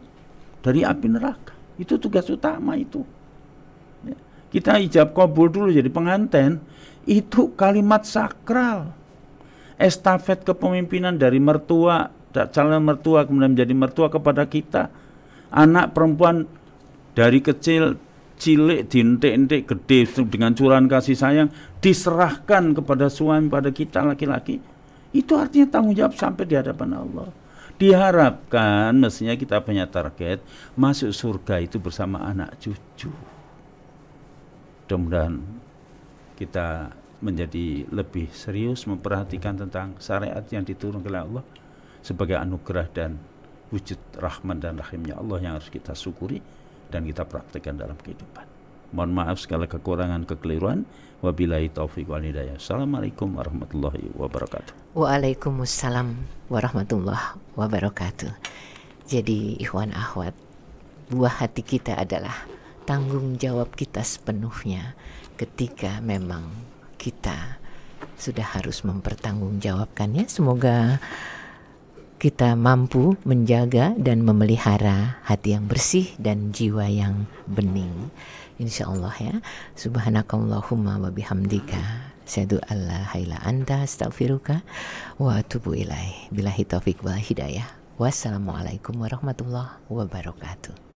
dari api neraka. Itu tugas utama itu. Kita ijab kabul dulu jadi pengantin. Itu kalimat sakral. Estafet kepemimpinan dari mertua, calon mertua kemudian menjadi mertua kepada kita. Anak perempuan dari kecil, cilik, dintik-intik, gede dengan curahan kasih sayang diserahkan kepada suami, pada kita laki-laki. Itu artinya tanggung jawab sampai di hadapan Allah. Diharapkan mestinya kita punya target masuk surga itu bersama anak cucu. Mudah-mudahan kita menjadi lebih serius memperhatikan tentang syariat yang diturunkan oleh Allah sebagai anugerah dan wujud rahman dan rahimnya Allah yang harus kita syukuri dan kita praktikkan dalam kehidupan. Mohon maaf segala kekurangan, kekeliruan. Wabillahi taufiq wal hidayah. Assalamualaikum warahmatullahi wabarakatuh. Waalaikumsalam warahmatullahi wabarakatuh. Jadi ikhwan akhwat, buah hati kita adalah tanggung jawab kita sepenuhnya ketika memang kita sudah harus mempertanggungjawabkannya. Semoga kita mampu menjaga dan memelihara hati yang bersih dan jiwa yang bening. Insyaallah ya. Subhanakallahumma wa bihamdika asyhadu an la ilaha illa anta astaghfiruka wa atubu ilaih. Billahi taufik wal hidayah. Wassalamualaikum warahmatullahi wabarakatuh.